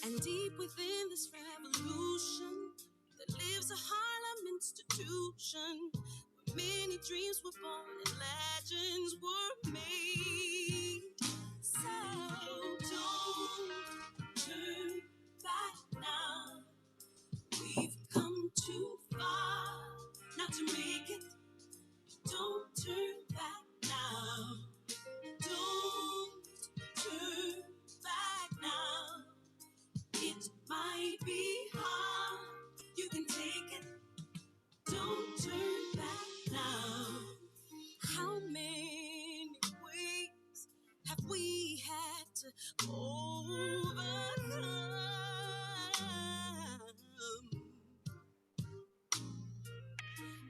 And deep within this revolution, there lives a Harlem institution where many dreams were born and legends were made. So don't turn back now. We've come too far not to make it. Don't turn back now. Don't turn back now. It might be hard. You can take it. Don't turn back now. How many ways have we had to overcome?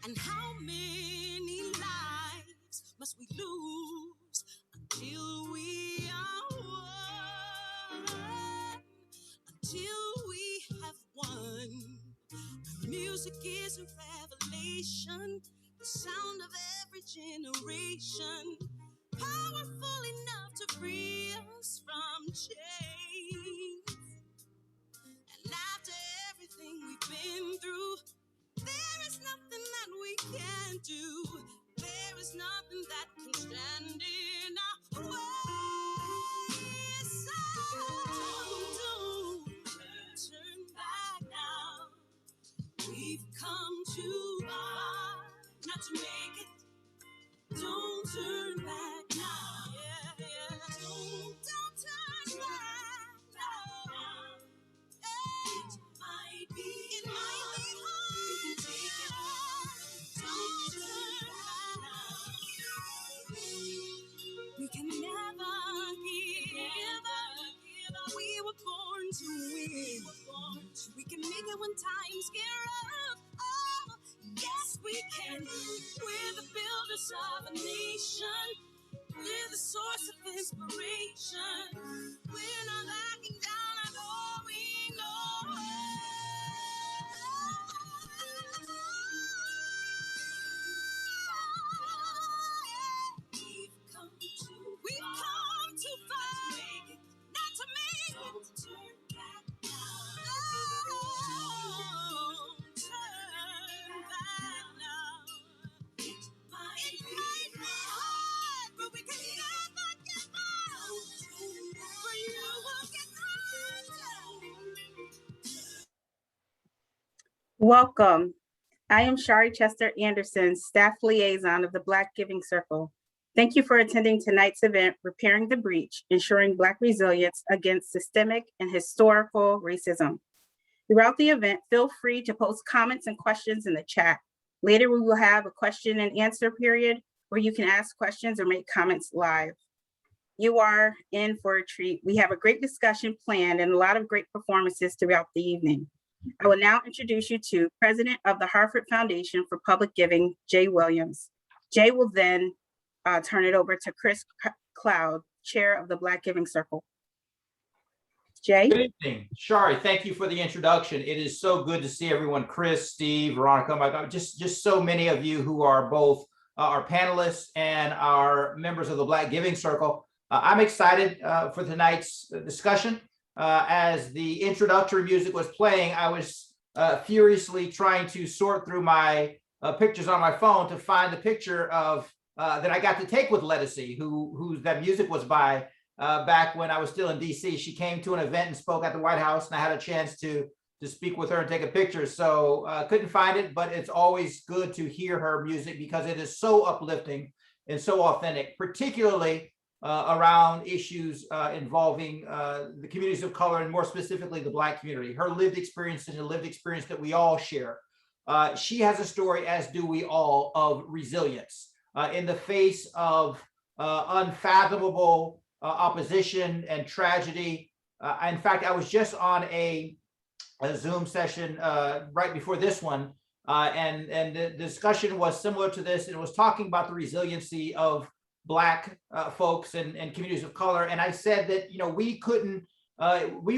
And how many lives must we lose until we are one? Until we have won. Music is a revelation, the sound of every generation, powerful enough to free us from chains. And after everything we've been through, there is nothing that we can't do. There is nothing that can stand in our way. So don't turn back now. We've come too far not to make it. Don't turn back now. Yeah, yeah. Don't turn back now. It might be hard. You can take it. Don't turn back now. We can never give up. We were born to win. We can make it when times get rough. Oh, yes, we can. We're the builders of a nation. We're the source of inspiration. We're not backing down. I know we know. We've come too far not to make it. Don't turn back now. Don't turn back now. It might be hard, but we can never give up. For you will get through. Welcome. I am Shari Chester Anderson, Staff Liaison of the Black Giving Circle. Thank you for attending tonight's event, Repairing the Breach, Ensuring Black Resilience Against Systemic and Historical Racism. Throughout the event, feel free to post comments and questions in the chat. Later, we will have a question and answer period where you can ask questions or make comments live. You are in for a treat. We have a great discussion planned and a lot of great performances throughout the evening. I will now introduce you to President of the Hartford Foundation for Public Giving, Jay Williams. Jay will then turn it over to Chris Cloud, Chair of the Black Giving Circle. Jay? Good evening. Shari, thank you for the introduction. It is so good to see everyone, Chris, Steve, Veronica, my God, just so many of you who are both our panelists and our members of the Black Giving Circle. I'm excited for tonight's discussion. As the introductory music was playing, I was furiously trying to sort through my pictures on my phone to find the picture of that I got to take with Lettucey, who that music was by back when I was still in DC. She came to an event and spoke at the White House, and I had a chance to speak with her and take a picture. So couldn't find it, but it's always good to hear her music because it is so uplifting and so authentic, particularly around issues involving the communities of color and more specifically the Black community. Her lived experience is a lived experience that we all share. She has a story, as do we all, of resilience in the face of unfathomable opposition and tragedy. In fact, I was just on a Zoom session right before this one, and the discussion was similar to this. And it was talking about the resiliency of Black folks and communities of color. And I said that, you know, we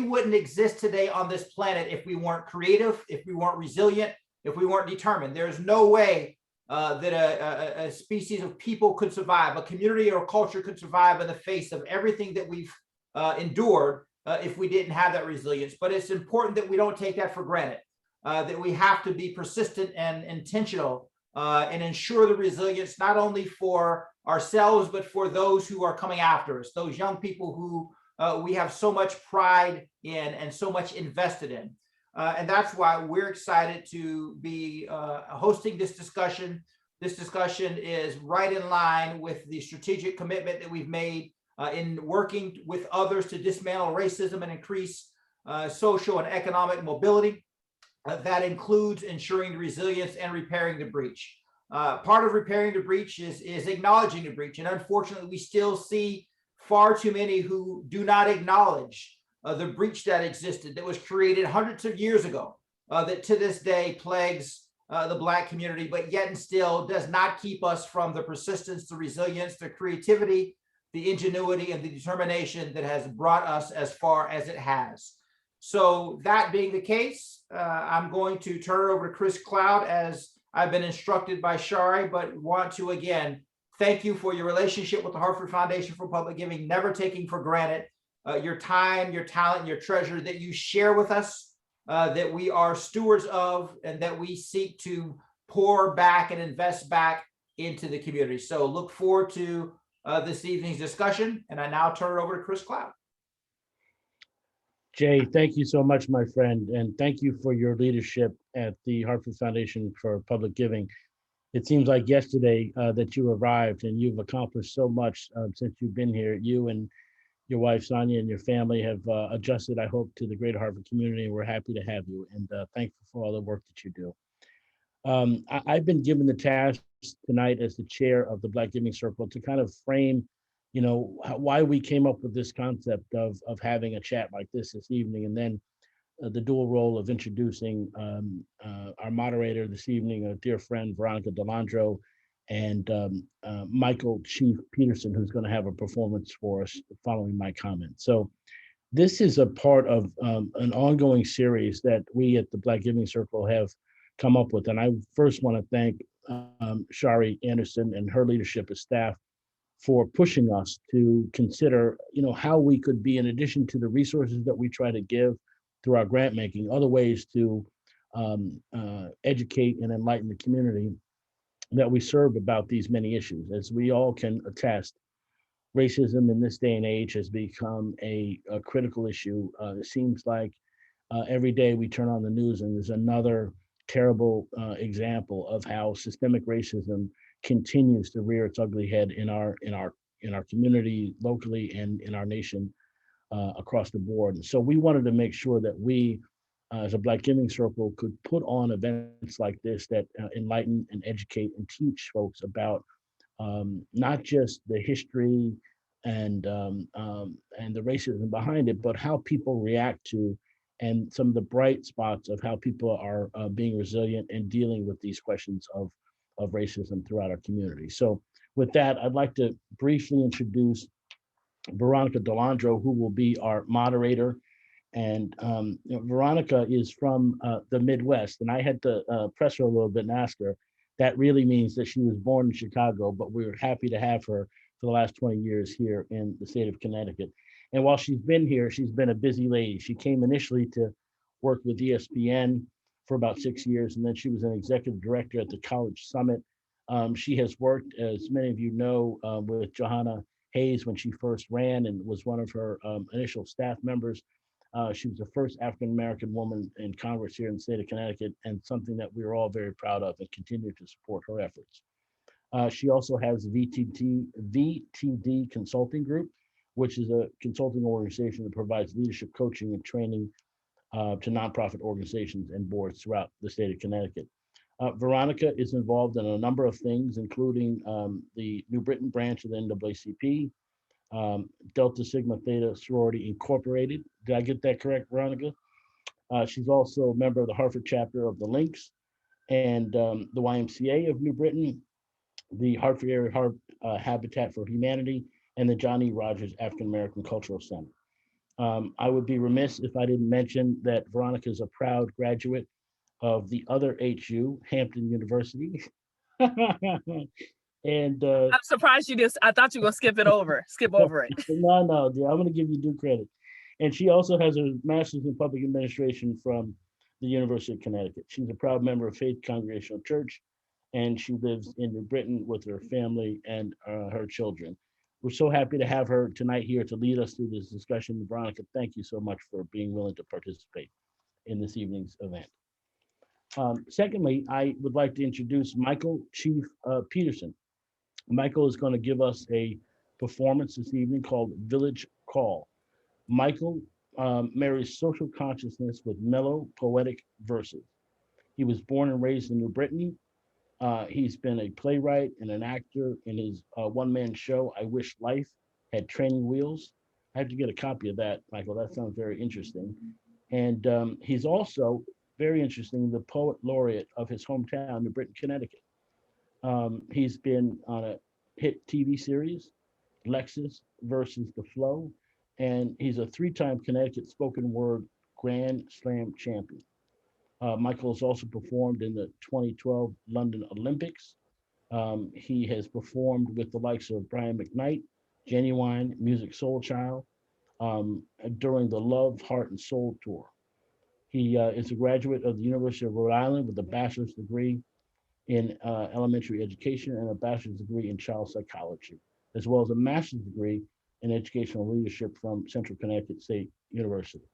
wouldn't exist today on this planet if we weren't creative, if we weren't resilient, if we weren't determined. There's no way that a species of people could survive, a community or culture could survive in the face of everything that we've endured if we didn't have that resilience. But it's important that we don't take that for granted, that we have to be persistent and intentional and ensure the resilience not only for ourselves, but for those who are coming after us, those young people who we have so much pride in and so much invested in. And that's why we're excited to be hosting this discussion. This discussion is right in line with the strategic commitment that we've made in working with others to dismantle racism and increase social and economic mobility. That includes ensuring the resilience and repairing the breach. Part of repairing the breach is acknowledging the breach. And unfortunately, we still see far too many who do not acknowledge the breach that existed, that was created hundreds of years ago, that to this day plagues the Black community, but yet and still does not keep us from the persistence, the resilience, the creativity, the ingenuity, and the determination that has brought us as far as it has. So that being the case, I'm going to turn it over to Chris Cloud as I've been instructed by Shari, but want to again thank you for your relationship with the Hartford Foundation for Public Giving, never taking for granted your time, your talent, your treasure that you share with us, that we are stewards of, and that we seek to pour back and invest back into the community. So look forward to this evening's discussion, and I now turn it over to Chris Cloud. Jay, thank you so much, my friend, and thank you for your leadership at the Hartford Foundation for Public Giving. It seems like yesterday that you arrived, and you've accomplished so much since you've been here. You and your wife, Sonia, and your family have adjusted, I hope, to the greater Hartford community, and we're happy to have you, and thankful for all the work that you do. I've been given the task tonight as the chair of the Black Giving Circle to kind of frame, you know, why we came up with this concept of having a chat like this evening, and then the dual role of introducing our moderator this evening, a dear friend, Veronica Delandro, and Michael Chief Peterson, who's going to have a performance for us following my comments. So this is a part of an ongoing series that we at the Black Giving Circle have come up with. And I first want to thank Shari Anderson and her leadership as staff for pushing us to consider, you know, how we could be, in addition to the resources that we try to give through our grant making, other ways to educate and enlighten the community that we serve about these many issues. As we all can attest, racism in this day and age has become a critical issue. It seems like every day we turn on the news and there's another terrible example of how systemic racism continues to rear its ugly head in our community locally and in our nation across the board. And so we wanted to make sure that we, as a Black Giving Circle, could put on events like this that enlighten and educate and teach folks about not just the history and the racism behind it, but how people react to and some of the bright spots of how people are being resilient and dealing with these questions of racism throughout our community. So with that, I'd like to briefly introduce Veronica Delandro, who will be our moderator. And you know, Veronica is from the Midwest, and I had to press her a little bit and ask her, that really means that she was born in Chicago, but we were happy to have her for the last 20 years here in the state of Connecticut. And while she's been here, she's been a busy lady. She came initially to work with ESPN for about 6 years, and then she was an executive director at the College Summit. She has worked, as many of you know, with Johanna Hayes when she first ran and was one of her initial staff members. She was the first African-American woman in Congress here in the state of Connecticut, and something that we are all very proud of and continue to support her efforts. She also has VTD Consulting Group, which is a consulting organization that provides leadership coaching and training to nonprofit organizations and boards throughout the state of Connecticut. Veronica is involved in a number of things, including the New Britain branch of the NAACP, Delta Sigma Theta Sorority Incorporated. Did I get that correct, Veronica? She's also a member of the Hartford chapter of the Lynx and the YMCA of New Britain, the Hartford Area Habitat for Humanity, and the John E. Rogers African American Cultural Center. I would be remiss if I didn't mention that Veronica is a proud graduate of the other HU, Hampton University. And I'm surprised you just, I thought you were gonna skip over it. no, dear, I'm gonna give you due credit. And she also has a master's in public administration from the University of Connecticut. She's a proud member of Faith Congregational Church, and she lives in New Britain with her family and her children. We're so happy to have her tonight here to lead us through this discussion. Veronica, thank you so much for being willing to participate in this evening's event. Secondly, I would like to introduce Michael Chief Peterson. Michael is going to give us a performance this evening called Village Call. Michael marries social consciousness with mellow, poetic verses. He was born and raised in New Britain. He's been a playwright and an actor in his one-man show, I Wish Life Had Training Wheels. I have to get a copy of that, Michael. That sounds very interesting. And he's also, very interesting, the poet laureate of his hometown, New Britain, Connecticut. He's been on a hit TV series, Lexus versus the Flow, and he's a three-time Connecticut spoken word Grand Slam champion. Michael has also performed in the 2012 London Olympics. He has performed with the likes of Brian McKnight, Genuine, Music Soul Child, during the Love, Heart, and Soul Tour. He is a graduate of the University of Rhode Island with a bachelor's degree in elementary education and a bachelor's degree in child psychology, as well as a master's degree in educational leadership from Central Connecticut State University.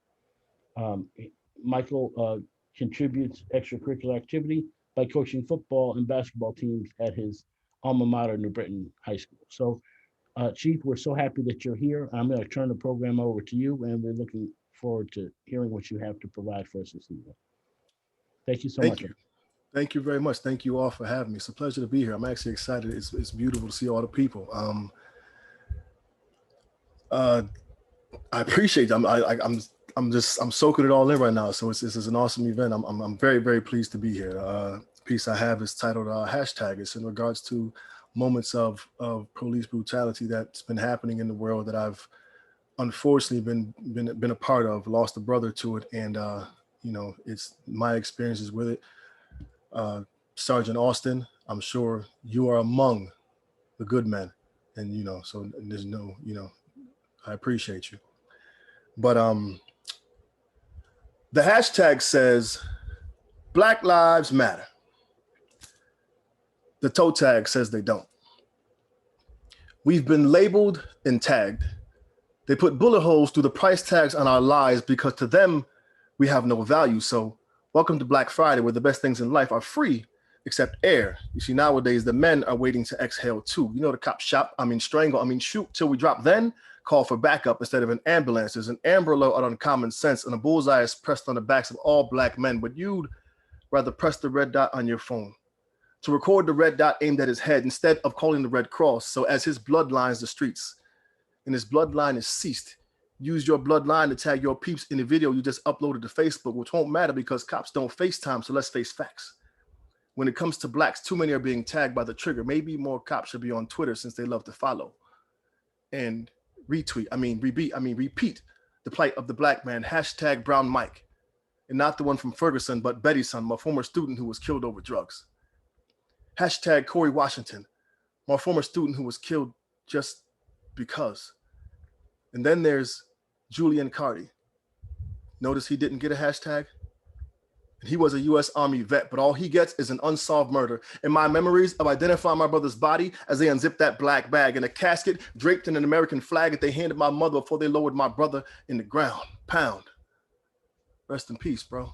Michael contributes extracurricular activity by coaching football and basketball teams at his alma mater, New Britain High School. So, Chief, we're so happy that you're here. I'm going to turn the program over to you, and we're looking forward to hearing what you have to provide for us this evening. Thank you so much. Thank you very much. Thank you all for having me. It's a pleasure to be here. I'm actually excited. It's beautiful to see all the people. I appreciate it. I'm soaking it all in right now. So this is an awesome event. I'm very, very pleased to be here. The piece I have is titled hashtag. It's in regards to moments of police brutality that's been happening in the world that I've unfortunately been a part of, lost a brother to it. And, it's my experiences with it. Sergeant Austin, I'm sure you are among the good men, and, so there's no, I appreciate you. But, the hashtag says Black Lives Matter. The toe tag says they don't. We've been labeled and tagged. They put bullet holes through the price tags on our lives because to them, we have no value. So welcome to Black Friday, where the best things in life are free, except air. You see, nowadays, the men are waiting to exhale too. The cop shop, strangle, shoot till we drop, then call for backup instead of an ambulance. There's an amber alert on common sense, and a bullseye is pressed on the backs of all Black men, but you'd rather press the red dot on your phone to record the red dot aimed at his head instead of calling the Red Cross. So as his blood lines the streets and his bloodline is ceased, use your bloodline to tag your peeps in the video you just uploaded to Facebook, which won't matter because cops don't FaceTime, so let's face facts. When it comes to Blacks, too many are being tagged by the trigger. Maybe more cops should be on Twitter since they love to follow and repeat the plight of the Black man, hashtag Brown Mike, and not the one from Ferguson, but Betty's son, my former student who was killed over drugs. Hashtag Corey Washington, my former student who was killed just because. And then there's Julian Cardi. Notice he didn't get a hashtag? He was a U.S. Army vet, but all he gets is an unsolved murder. In my memories of identifying my brother's body as they unzipped that black bag in a casket draped in an American flag that they handed my mother before they lowered my brother in the ground. Pound. Rest in peace, bro.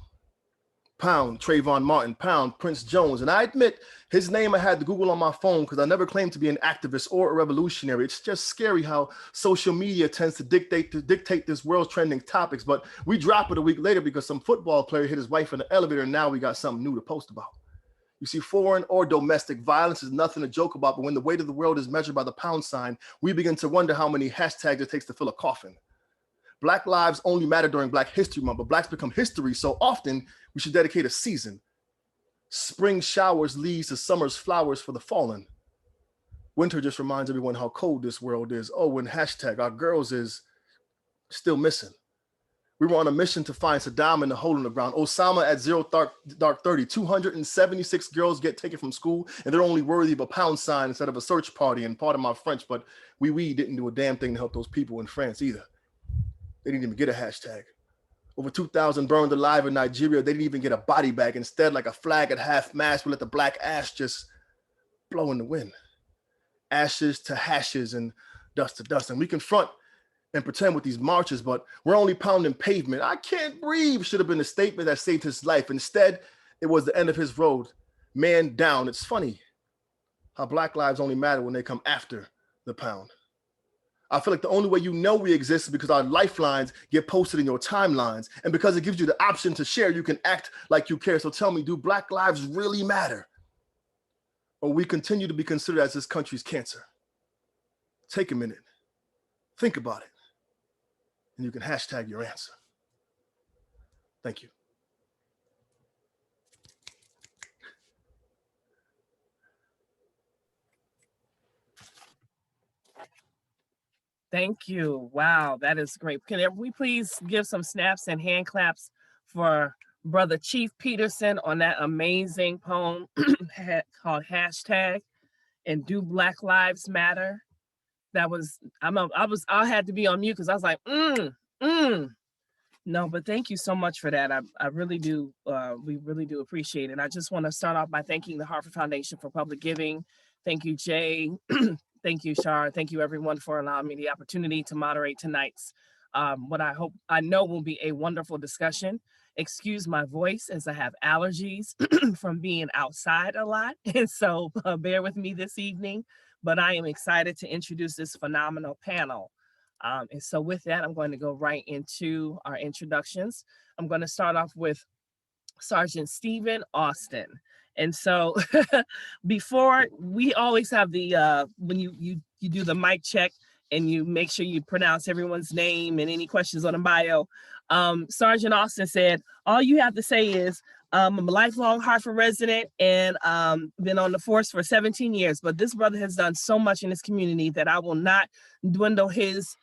Pound Trayvon Martin, pound Prince Jones. And I admit his name I had to Google on my phone because I never claimed to be an activist or a revolutionary. It's just scary how social media tends to dictate this world's trending topics, but we drop it a week later because some football player hit his wife in the elevator and now we got something new to post about. You see, foreign or domestic violence is nothing to joke about, but when the weight of the world is measured by the pound sign, we begin to wonder how many hashtags it takes to fill a coffin. Black lives only matter during Black History Month, but Blacks become history so often we should dedicate a season. Spring showers leads to summer's flowers for the fallen. Winter just reminds everyone how cold this world is. Oh, and hashtag our girls is still missing. We were on a mission to find Saddam in the hole in the ground. Osama at 0 dark 30. 276 girls get taken from school, and they're only worthy of a pound sign instead of a search party. And pardon my French, but we didn't do a damn thing to help those people in France either. They didn't even get a hashtag. Over 2,000 burned alive in Nigeria. They didn't even get a body bag. Instead, like a flag at half mast, we let the black ash just blow in the wind. Ashes to hashes and dust to dust. And we confront and pretend with these marches, but we're only pounding pavement. I can't breathe should have been the statement that saved his life. Instead, it was the end of his road. Man down. It's funny how black lives only matter when they come after the pound. I feel like the only way you know we exist is because our lifelines get posted in your timelines. And because it gives you the option to share, you can act like you care. So tell me, do black lives really matter? Or we continue to be considered as this country's cancer? Take a minute, think about it, and you can hashtag your answer. Thank you. Thank you. Wow, that is great. Can we please give some snaps and hand claps for Brother Chief Peterson on that amazing poem called Hashtag and Do Black Lives Matter? That was, I had to be on mute because I was like, No, but thank you so much for that. I really do. We really do appreciate it. And I just want to start off by thanking the Hartford Foundation for Public Giving. Thank you, Jay. Thank you, Shar. Thank you, everyone, for allowing me the opportunity to moderate tonight's what I know will be a wonderful discussion. Excuse my voice as I have allergies from being outside a lot. And so bear with me this evening, but I am excited to introduce this phenomenal panel. And so with that, I'm going to go right into our introductions. I'm going to start off with Sergeant Stephen Austin. And so before, we always have the, when you do the mic check and you make sure you pronounce everyone's name and any questions on the bio, Sergeant Austin said, all you have to say is, I'm a lifelong Hartford resident and been on the force for 17 years, but this brother has done so much in this community that I will not dwindle his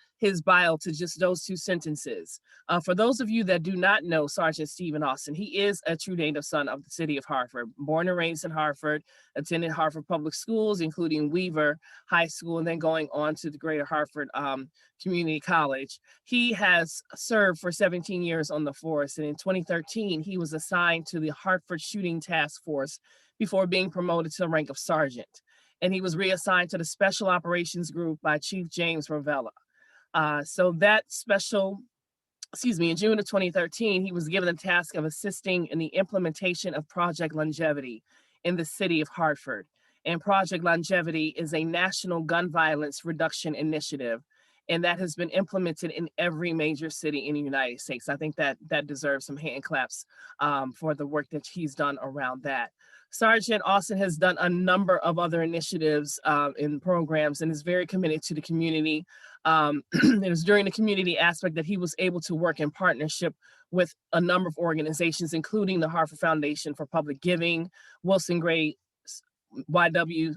bio to just those two sentences. For those of you that do not know Sergeant Stephen Austin, he is a true native son of the city of Hartford, born and raised in Hartford, attended Hartford Public Schools, including Weaver High School, and then going on to the Greater Hartford Community College. He has served for 17 years on the force, and in 2013, he was assigned to the Hartford Shooting Task Force before being promoted to the rank of sergeant. And he was reassigned to the Special Operations Group by Chief James Ravella. So that in June of 2013, he was given the task of assisting in the implementation of Project Longevity in the city of Hartford. And Project Longevity is a national gun violence reduction initiative, and that has been implemented in every major city in the United States. I think that deserves some hand claps for the work that he's done around that. Sergeant Austin has done a number of other initiatives and programs and is very committed to the community. It was during the community aspect that he was able to work in partnership with a number of organizations, including the Hartford Foundation for Public Giving, Wilson Gray, YMCA,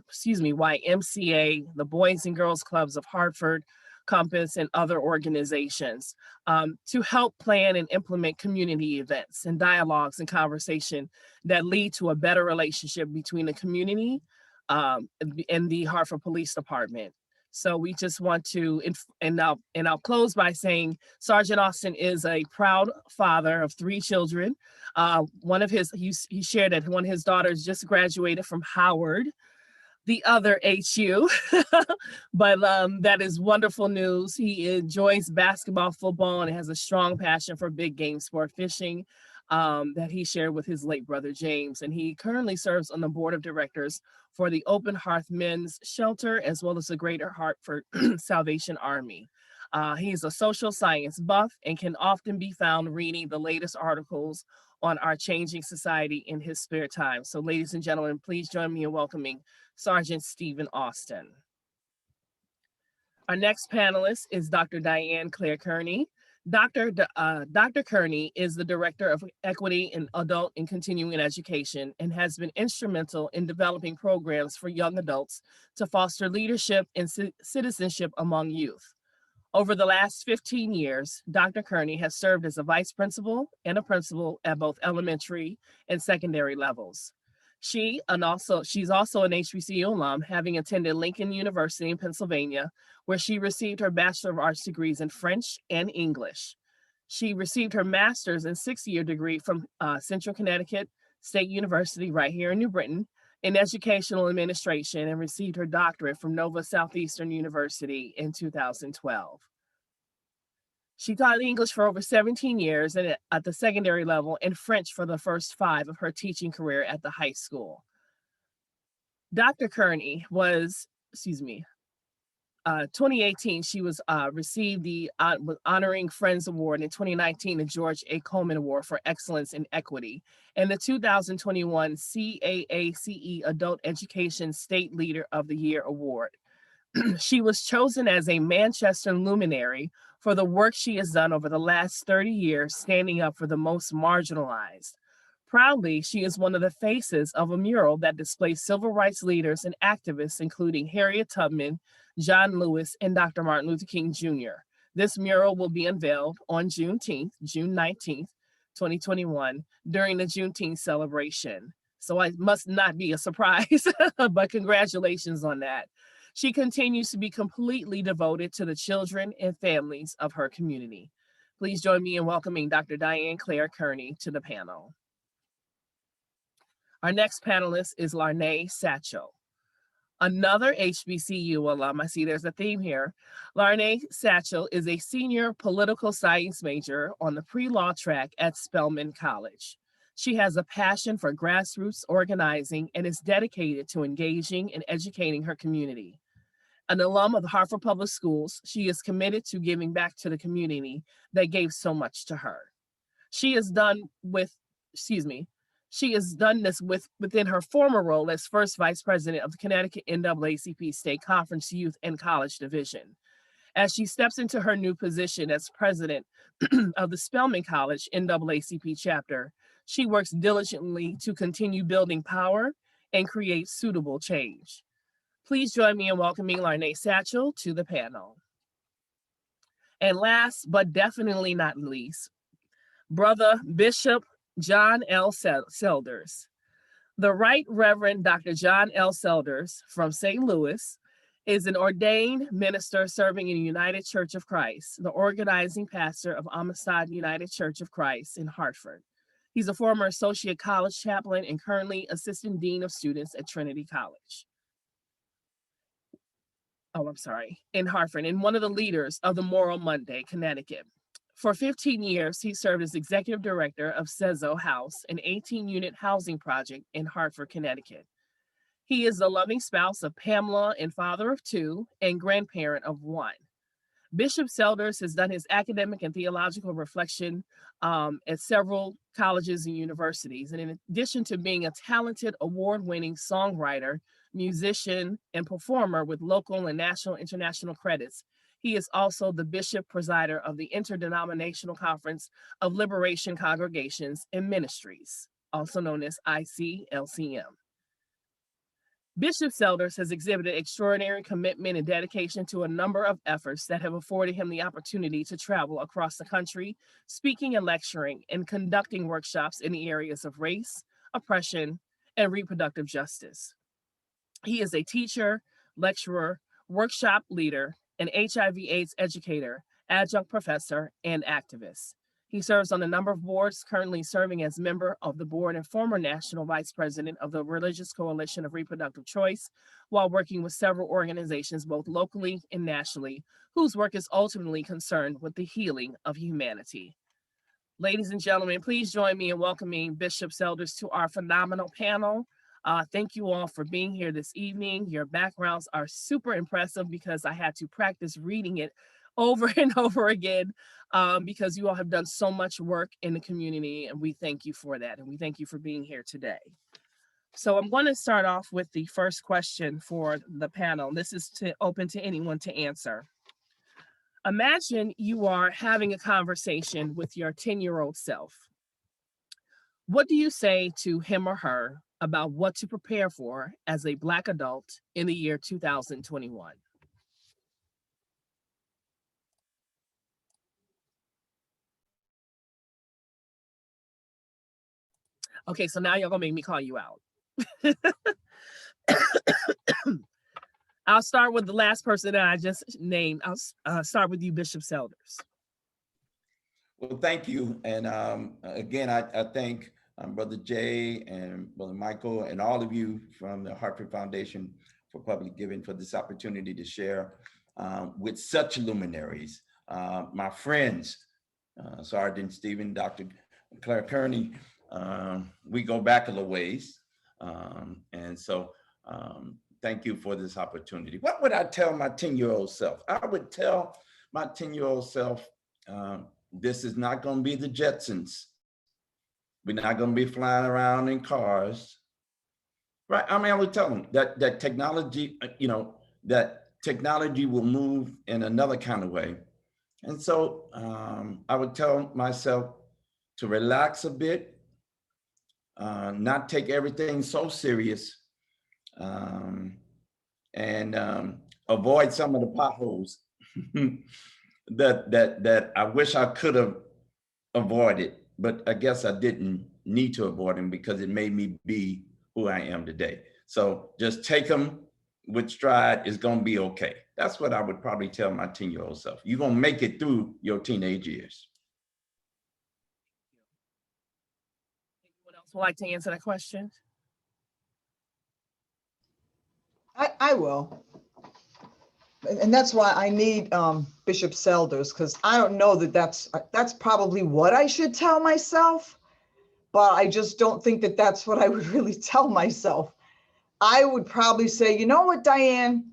the Boys and Girls Clubs of Hartford, Compass, and other organizations to help plan and implement community events and dialogues and conversation that lead to a better relationship between the community and the Hartford Police Department. So we just want to, and I'll close by saying Sergeant Austin is a proud father of 3 children. He shared that one of his daughters just graduated from Howard, the other HU, but that is wonderful news. He enjoys basketball, football, and has a strong passion for big game sport fishing that he shared with his late brother, James. And he currently serves on the board of directors for the Open Hearth Men's Shelter, as well as the Greater Hartford Salvation Army. He's a social science buff and can often be found reading the latest articles on our changing society in his spare time. So ladies and gentlemen, please join me in welcoming Sergeant Stephen Austin. Our next panelist is Dr. Diane Claire Kearney. Dr. Kearney is the Director of Equity in Adult and Continuing Education and has been instrumental in developing programs for young adults to foster leadership and citizenship among youth. Over the last 15 years, Dr. Kearney has served as a vice principal and a principal at both elementary and secondary levels. She's also an HBCU alum, having attended Lincoln University in Pennsylvania, where she received her Bachelor of Arts degrees in French and English. She received her master's and six-year degree from Central Connecticut State University right here in New Britain in educational administration, and received her doctorate from Nova Southeastern University in 2012. She taught English for over 17 years and at the secondary level, and French for the first 5 of her teaching career at the high school. Dr. Kearney was, 2018, she was received the Honoring Friends Award, in 2019, the George A. Coleman Award for Excellence in Equity, and the 2021 CAACE Adult Education State Leader of the Year Award. She was chosen as a Manchester luminary for the work she has done over the last 30 years, standing up for the most marginalized. Proudly, she is one of the faces of a mural that displays civil rights leaders and activists, including Harriet Tubman, John Lewis, and Dr. Martin Luther King Jr. This mural will be unveiled on June 19th, 2021, during the Juneteenth celebration. So it must not be a surprise, but congratulations on that. She continues to be completely devoted to the children and families of her community. Please join me in welcoming Dr. Diane Claire Kearney to the panel. Our next panelist is Larnay Satchel, another HBCU alum. I see there's a theme here. Larnay Satchel is a senior political science major on the pre-law track at Spelman College. She has a passion for grassroots organizing and is dedicated to engaging and educating her community. An alum of the Hartford Public Schools, she is committed to giving back to the community that gave so much to her. She has done this within her former role as first vice president of the Connecticut NAACP State Conference Youth and College Division. As she steps into her new position as president of the Spelman College NAACP chapter, she works diligently to continue building power and create suitable change. Please join me in welcoming Larnay Satchel to the panel. And last, but definitely not least, Brother Bishop John L. Selders. The Right Reverend Dr. John L. Selders from St. Louis is an ordained minister serving in the United Church of Christ, the organizing pastor of Amistad United Church of Christ in Hartford. He's a former associate college chaplain and currently assistant dean of students at Trinity College. In Hartford, and one of the leaders of the Moral Monday, Connecticut. For 15 years, he served as executive director of Sezo House, an 18-unit housing project in Hartford, Connecticut. He is the loving spouse of Pamela and father of 2 and grandparent of 1. Bishop Selders has done his academic and theological reflection at several colleges and universities. And in addition to being a talented, award-winning songwriter, musician, and performer with local and national international credits, he is also the bishop presider of the Interdenominational Conference of Liberation Congregations and Ministries, also known as ICLCM. Bishop Selders has exhibited extraordinary commitment and dedication to a number of efforts that have afforded him the opportunity to travel across the country, speaking and lecturing and conducting workshops in the areas of race, oppression, and reproductive justice. He is a teacher, lecturer, workshop leader, an HIV/AIDS educator, adjunct professor, and activist. He serves on a number of boards, currently serving as member of the board and former national vice president of the Religious Coalition of Reproductive Choice, while working with several organizations, both locally and nationally, whose work is ultimately concerned with the healing of humanity. Ladies and gentlemen, please join me in welcoming Bishop Selders to our phenomenal panel. Thank you all for being here this evening. Your backgrounds are super impressive because I had to practice reading it over and over again because you all have done so much work in the community, and we thank you for that. And we thank you for being here today. So I'm going to start off with the first question for the panel. This is open to anyone to answer. Imagine you are having a conversation with your 10-year-old self. What do you say to him or her about what to prepare for as a Black adult in the year 2021? Okay, so now y'all gonna make me call you out. I'll start with the last person that I just named. I'll start with you, Bishop Selders. Well, thank you. And again, I thank Brother Jay and Brother Michael and all of you from the Hartford Foundation for Public Giving for this opportunity to share with such luminaries. My friends, Sergeant Stephen, Dr. Claire Kearney, we go back a little ways. And so thank you for this opportunity. What would I tell my 10-year-old self? I would tell my 10-year-old self, this is not going to be the Jetsons. We're not going to be flying around in cars, right? I mean, I would tell them that technology, that technology will move in another kind of way. And so I would tell myself to relax a bit, not take everything so serious, and avoid some of the potholes that I wish I could have avoided, but I guess I didn't need to avoid them because it made me be who I am today. So just take them with stride. It's going to be okay. That's what I would probably tell my 10-year-old self. You're going to make it through your teenage years. Anyone else would like to answer that question? I will. And that's why I need Bishop Selders, because I don't know that that's probably what I should tell myself, but I just don't think that that's what I would really tell myself. I would probably say, you know what, Diane,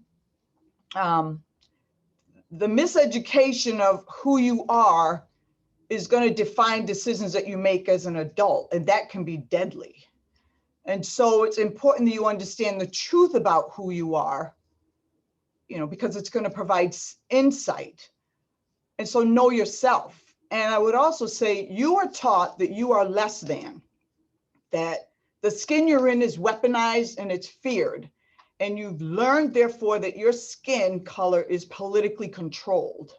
the miseducation of who you are is going to define decisions that you make as an adult, and that can be deadly. And so it's important that you understand the truth about who you are, because it's going to provide insight. And so know yourself. And I would also say you are taught that you are less than, that the skin you're in is weaponized and it's feared. And you've learned, therefore, that your skin color is politically controlled.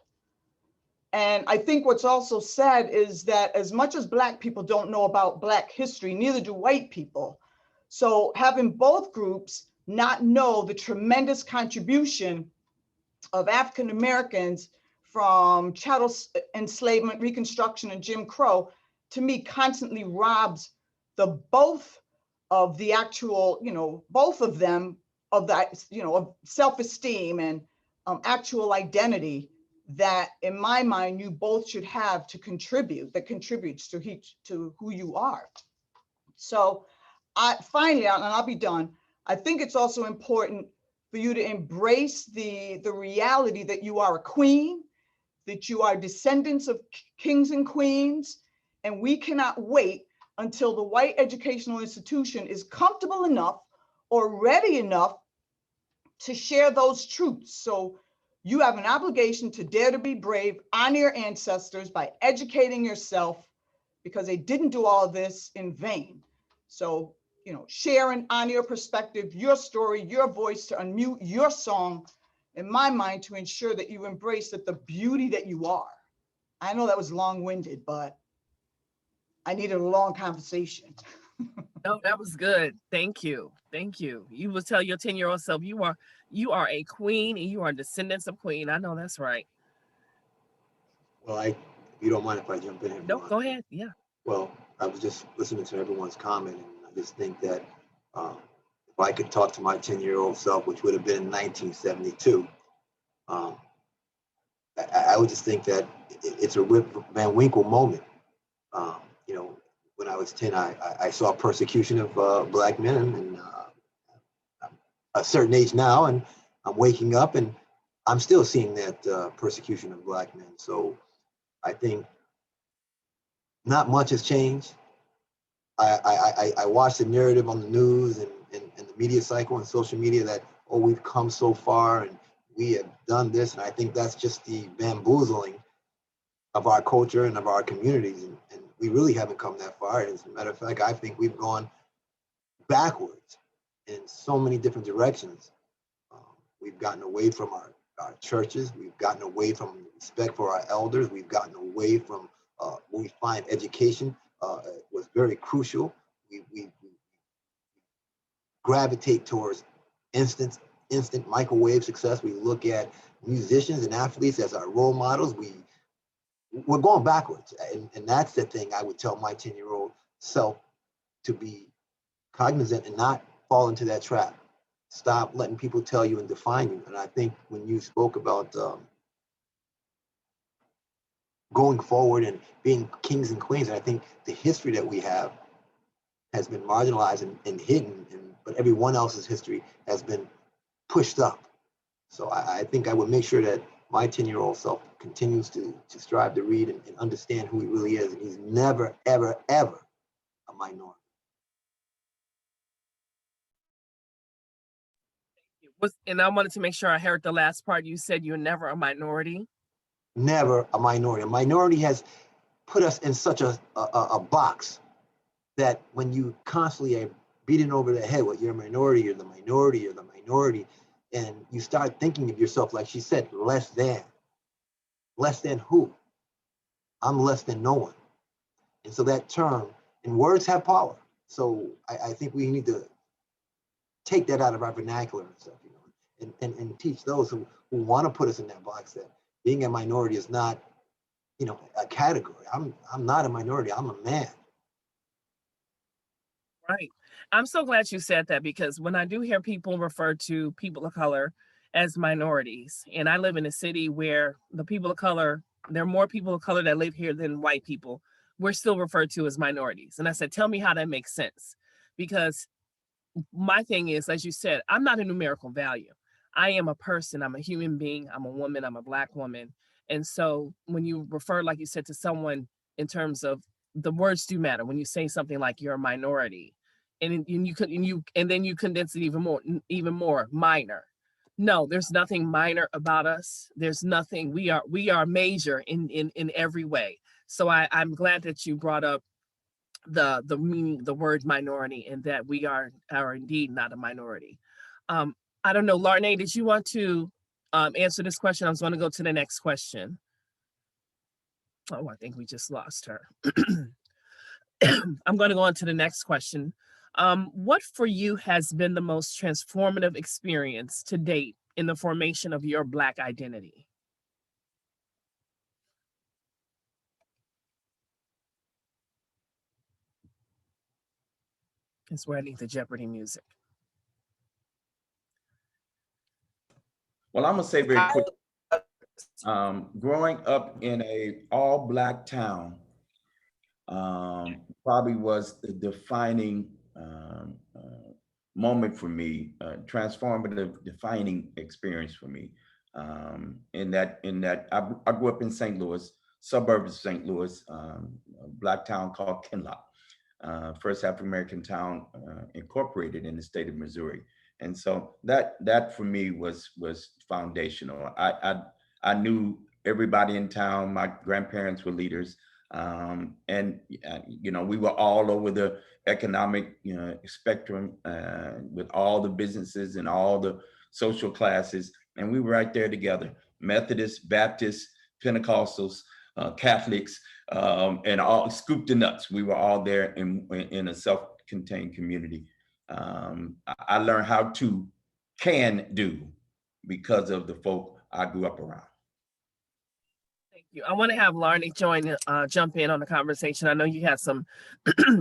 And I think what's also sad is that as much as Black people don't know about Black history, neither do white people. So having both groups not know the tremendous contribution of African Americans from chattel enslavement, Reconstruction, and Jim Crow, to me, constantly robs the both of the actual, both of them of that, of self-esteem and actual identity that, in my mind, you both should have to contribute, that contributes to who you are. So finally, and I'll be done, I think it's also important for you to embrace the reality that you are a queen, that you are descendants of kings and queens, and we cannot wait until the white educational institution is comfortable enough or ready enough to share those truths. So you have an obligation to dare to be brave, honor your ancestors by educating yourself, because they didn't do all of this in vain. So, share and honor your perspective, your story, your voice, to unmute your song, in my mind, to ensure that you embrace that the beauty that you are. I know that was long-winded, but I needed a long conversation. No, that was good. Thank you. Thank you. You will tell your 10-year-old self you are a queen and you are descendants of queen. I know that's right. Well, if you don't mind if I jump in here. No, go ahead. Yeah. Well, I was just listening to everyone's comment, and I just think that if I could talk to my 10-year-old self, which would have been in 1972, I would just think that it's a Rip Van Winkle moment. When I was 10, I saw persecution of Black men, and I'm a certain age now, and I'm waking up, and I'm still seeing that persecution of Black men. So I think not much has changed. I watch the narrative on the news and the media cycle and social media that, oh, we've come so far and we have done this. And I think that's just the bamboozling of our culture and of our communities. And we really haven't come that far. As a matter of fact, I think we've gone backwards in so many different directions. We've gotten away from our churches. We've gotten away from respect for our elders. We've gotten away from when we find education was very crucial. We gravitate towards instant microwave success. We look at musicians and athletes as our role models. We're going backwards. And that's the thing I would tell my 10-year-old self, to be cognizant and not fall into that trap. Stop letting people tell you and define you. And I think when you spoke about going forward and being kings and queens, and I think the history that we have has been marginalized and hidden, but everyone else's history has been pushed up. So I think I would make sure that my 10-year-old self continues to strive to read and understand who he really is. And he's never, ever, ever a minority. And I wanted to make sure I heard the last part. You said you're never a minority. Never a minority. A minority has put us in such a box that when you constantly are beaten over the head with you're a minority, you're the minority, you're the minority, and you start thinking of yourself, like she said, less than. Less than who? I'm less than no one. And so that term, and words have power. So I think we need to take that out of our vernacular and stuff, you know, and teach those who want to put us in that box that being a minority is not, you know, a category. I'm not a minority, I'm a man. Right. I'm so glad you said that, because when I do hear people refer to people of color as minorities, and I live in a city where the people of color, there are more people of color that live here than white people, we're still referred to as minorities. And I said, tell me how that makes sense. Because my thing is, as you said, I'm not a numerical value. I am a person, I'm a human being, I'm a woman, I'm a Black woman. And so when you refer, like you said, to someone in terms of the words do matter. When you say something like you're a minority, and then you condense it even more minor. No, there's nothing minor about us. There's nothing, we are major in every way. So I'm glad that you brought up the meaning, the word minority, and that we are indeed not a minority. I don't know, Larnay, did you want to answer this question? I was going to go to the next question. Oh, I think we just lost her. I'm going to go on to the next question. What for you has been the most transformative experience to date in the formation of your Black identity? That's where I need the Jeopardy music. Well, I'm gonna say very quick. Growing up in a all Black town probably was the defining moment for me, transformative, defining experience for me. In that I grew up in St. Louis, suburbs of St. Louis, a Black town called Kinloch, first African-American town incorporated in the state of Missouri. And so that for me was foundational. I knew everybody in town. My grandparents were leaders, and you know, we were all over the economic spectrum with all the businesses and all the social classes, and we were right there together. Methodists, Baptists, Pentecostals, Catholics, and all scooped the nuts. We were all there in a self-contained community. I learned how to can do because of the folk I grew up around. Thank you. I want to have Larnay jump in on the conversation. I know you had some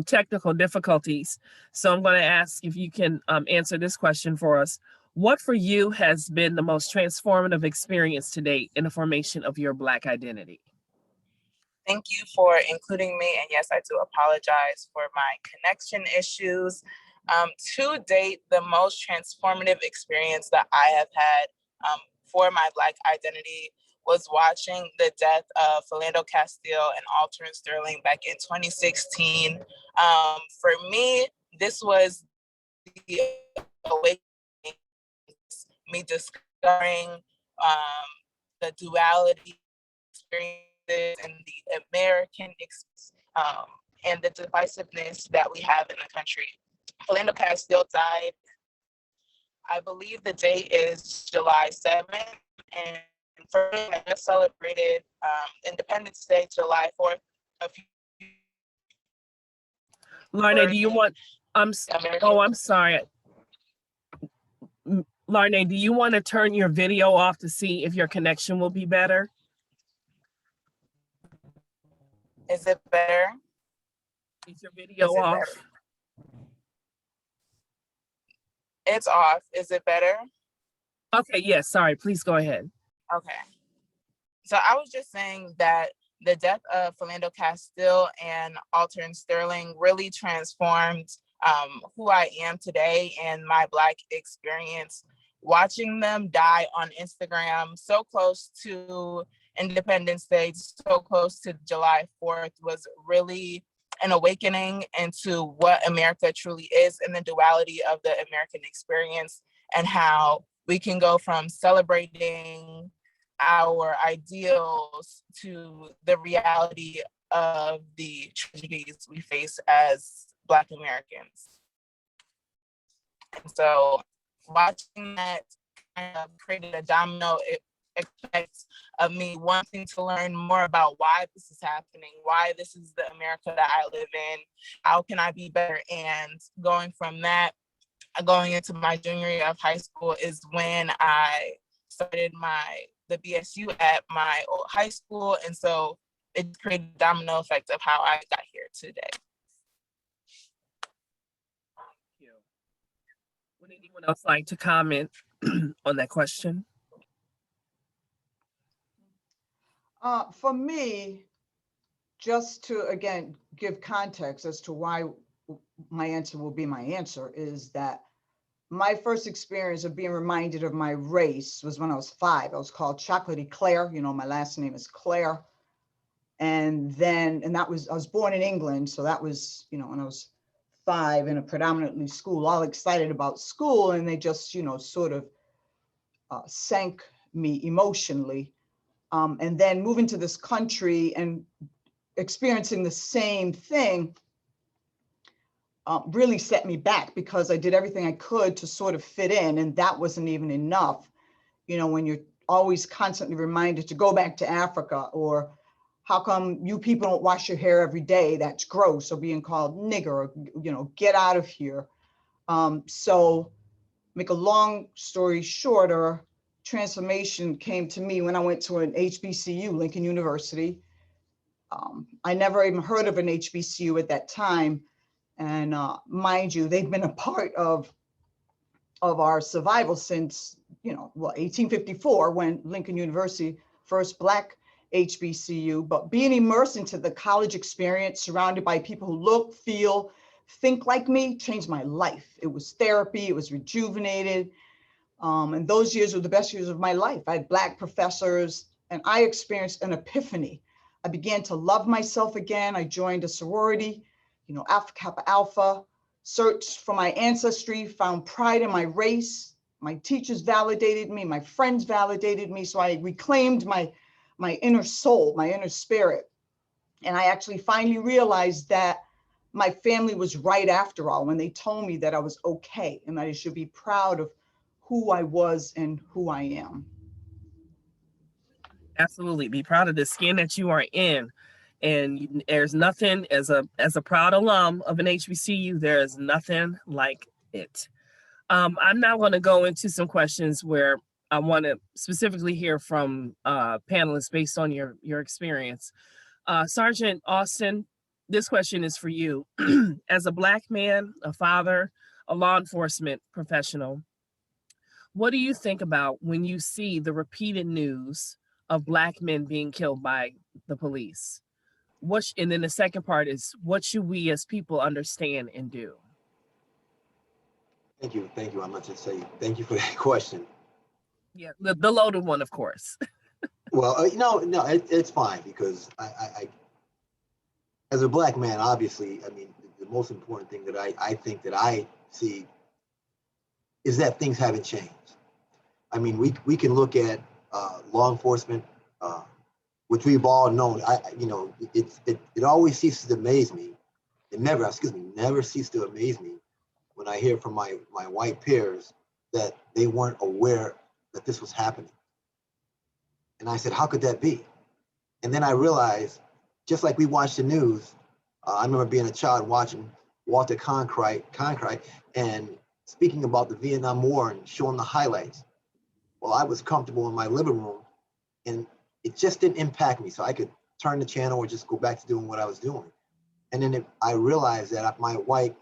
technical difficulties, so I'm going to ask if you can answer this question for us. What for you has been the most transformative experience to date in the formation of your Black identity? Thank you for including me. And yes, I do apologize for my connection issues. To date, the most transformative experience that I have had for my Black identity was watching the death of Philando Castile and Alton Sterling back in 2016. For me, this was the awakening, me discovering the duality experiences and the American experience and the divisiveness that we have in the country. Philando Castile died, I believe the date is July 7th, and for me, I just celebrated Independence Day, July 4th. Larnay, do you want, I'm sorry. Larnay, do you want to turn your video off to see if your connection will be better? Is it better? Is your video off? It's off. Is it better? Okay, yes, sorry, please go ahead. Okay. So I was just saying that the death of Philando Castile and Alton Sterling really transformed who I am today and my Black experience. Watching them die on Instagram so close to Independence Day, so close to July 4th was really an awakening into what America truly is and the duality of the American experience, and how we can go from celebrating our ideals to the reality of the tragedies we face as Black Americans. And so watching that kind of created a domino effect of me wanting to learn more about why this is happening, why this is the America that I live in, how can I be better? And going from that, going into my junior year of high school is when I started the BSU at my old high school. And so it created a domino effect of how I got here today. Thank you. Would anyone else like to comment on that question? For me, just to, again, give context as to why my answer will be my answer, is that my first experience of being reminded of my race was when I was 5. I was called Chocolate Eclair. You know, my last name is Claire. And I was born in England. So that was, you know, when I was 5 in a predominantly school, all excited about school. And they just, you know, sort of sank me emotionally. And then moving to this country and experiencing the same thing really set me back, because I did everything I could to sort of fit in, and that wasn't even enough. You know, when you're always constantly reminded to go back to Africa, or how come you people don't wash your hair every day? That's gross. Or being called nigger, or, you know, get out of here. So make a long story shorter, transformation came to me when I went to an HBCU, Lincoln University. I never even heard of an HBCU at that time. And mind you, they've been a part of our survival since, you know, well, 1854, when Lincoln University, first Black HBCU. But being immersed into the college experience, surrounded by people who look, feel, think like me, changed my life. It was therapy, it was rejuvenated. And those years were the best years of my life. I had Black professors, and I experienced an epiphany. I began to love myself again. I joined a sorority, you know, Alpha Kappa Alpha, searched for my ancestry, found pride in my race. My teachers validated me, my friends validated me. So I reclaimed my inner soul, my inner spirit. And I actually finally realized that my family was right after all, when they told me that I was okay and that I should be proud of who I was and who I am. Absolutely. Be proud of the skin that you are in. And there's nothing, as a proud alum of an HBCU, there is nothing like it. I'm now going to go into some questions where I want to specifically hear from panelists based on your experience. Sergeant Austin, this question is for you. As a Black man, a father, a law enforcement professional, what do you think about when you see the repeated news of Black men being killed by the police? And then the second part is, what should we as people understand and do? Thank you. I must just say thank you for that question. Yeah, the loaded one, of course. Well, no, it's fine, because I, as a Black man, obviously, I mean, the most important thing that I think that I see is that things haven't changed. I mean, we can look at law enforcement, which we've all known. It always ceases to amaze me. It never ceases to amaze me when I hear from my white peers that they weren't aware that this was happening. And I said, how could that be? And then I realized, just like we watch the news, I remember being a child watching Walter Cronkite and speaking about the Vietnam War and showing the highlights. Well, I was comfortable in my living room and it just didn't impact me. So I could turn the channel or just go back to doing what I was doing. And then I realized that my white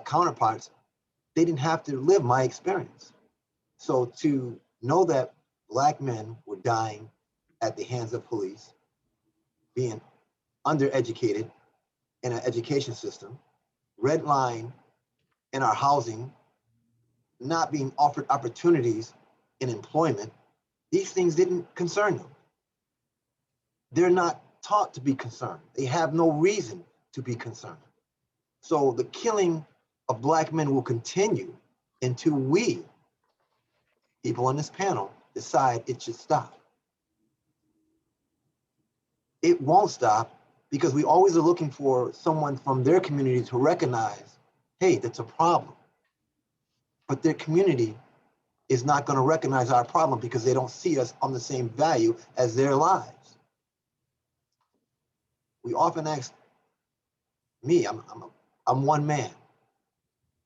counterparts, they didn't have to live my experience. So to know that Black men were dying at the hands of police, being undereducated in an education system, redlined in our housing, not being offered opportunities in employment, these things didn't concern them. They're not taught to be concerned. They have no reason to be concerned. So the killing of Black men will continue until we, people on this panel, decide it should stop. It won't stop because we always are looking for someone from their community to recognize, hey, that's a problem. But their community is not going to recognize our problem because they don't see us on the same value as their lives. We often ask me, I'm one man.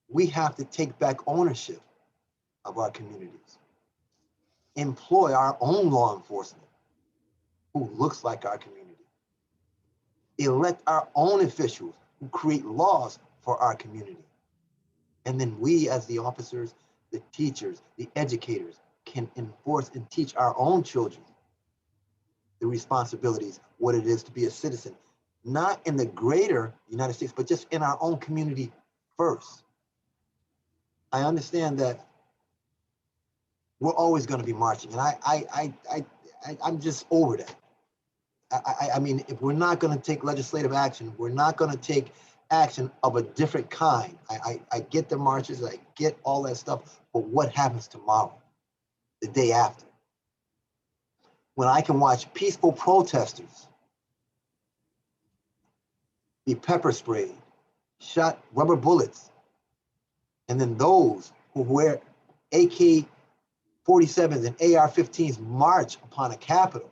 We have to take back ownership of our communities. Employ our own law enforcement who looks like our community. Elect our own officials who create laws for our community. And then we as the officers, the teachers, the educators can enforce and teach our own children the responsibilities, what it is to be a citizen, not in the greater United States, but just in our own community first. I understand that we're always going to be marching, and I'm just over that. I mean, if we're not going to take legislative action, we're not going to take action of a different kind. I get the marches, I get all that stuff, but what happens tomorrow, the day after? When I can watch peaceful protesters be pepper sprayed, shot rubber bullets, and then those who wear AK-47s and AR-15s march upon a Capitol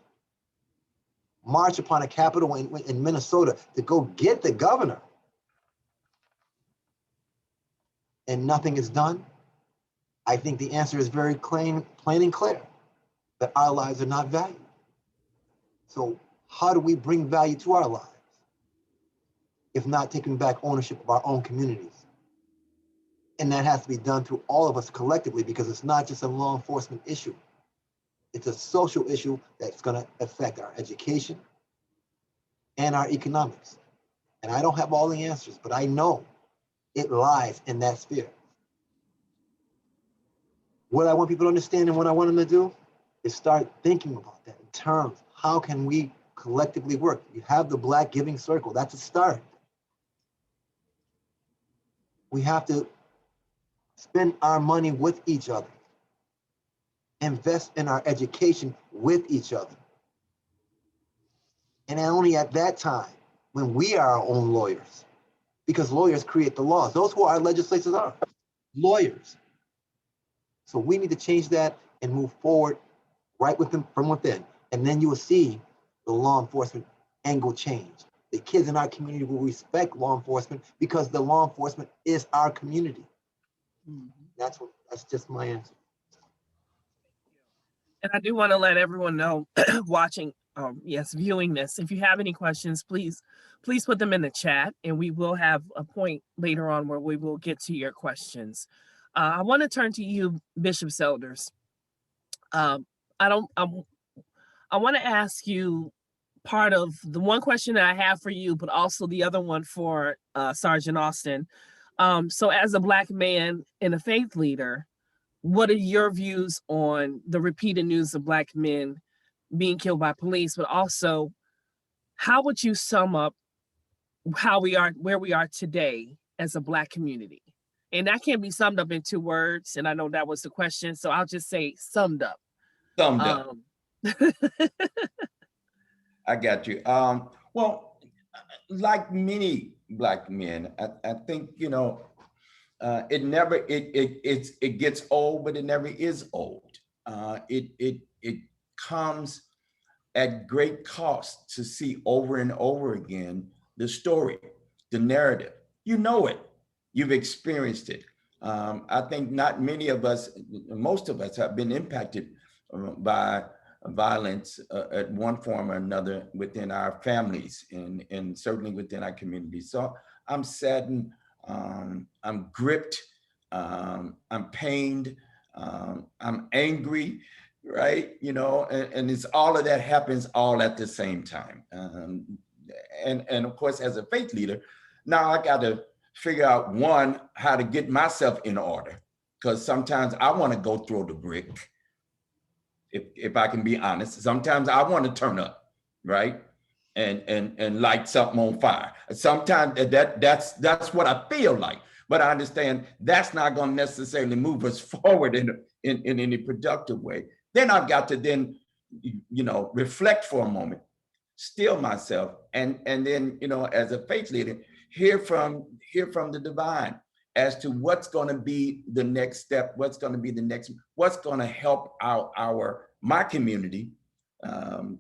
in Minnesota to go get the governor, and nothing is done, I think the answer is very plain and clear, that our lives are not valued. So how do we bring value to our lives if not taking back ownership of our own communities? And that has to be done through all of us collectively, because it's not just a law enforcement issue. It's a social issue that's going to affect our education and our economics. And I don't have all the answers, but I know it lies in that sphere. What I want people to understand and what I want them to do is start thinking about that in terms, how can we collectively work? You have the Black Giving Circle, that's a start. We have to spend our money with each other, invest in our education with each other. And only at that time, when we are our own lawyers, because lawyers create the laws. Those who our legislators are, lawyers. So we need to change that and move forward right with them from within. And then you will see the law enforcement angle change. The kids in our community will respect law enforcement because the law enforcement is our community. Mm-hmm. That's just my answer. And I do want to let everyone know watching, viewing this, if you have any questions, please put them in the chat, and we will have a point later on where we will get to your questions. I want to turn to you, Bishop Selders. I want to ask you part of the one question that I have for you, but also the other one for Sergeant Austin. So as a Black man and a faith leader, what are your views on the repeated news of Black men being killed by police, but also how would you sum up where we are today as a Black community? And that can't be summed up in 2 words. And I know that was the question, so I'll just say summed up. Summed up. I got you. Well, like many Black men, I think, it gets old, but it never is old. It comes at great cost to see over and over again the story, the narrative. You know it, you've experienced it. I think not many of us, most of us have been impacted by violence at one form or another within our families and certainly within our community. So I'm saddened, I'm gripped, I'm pained, I'm angry, right? You know, and it's all of that happens all at the same time. And of course, as a faith leader, now I got to figure out, one, how to get myself in order. Because sometimes I want to go throw the brick, if I can be honest. Sometimes I want to turn up, right? And light something on fire. Sometimes that's what I feel like. But I understand that's not going to necessarily move us forward in any productive way. Then I've got to then, you know, reflect for a moment, still myself, and then, you know, as a faith leader, hear from the divine as to what's going to be the next step, what's going to help my community,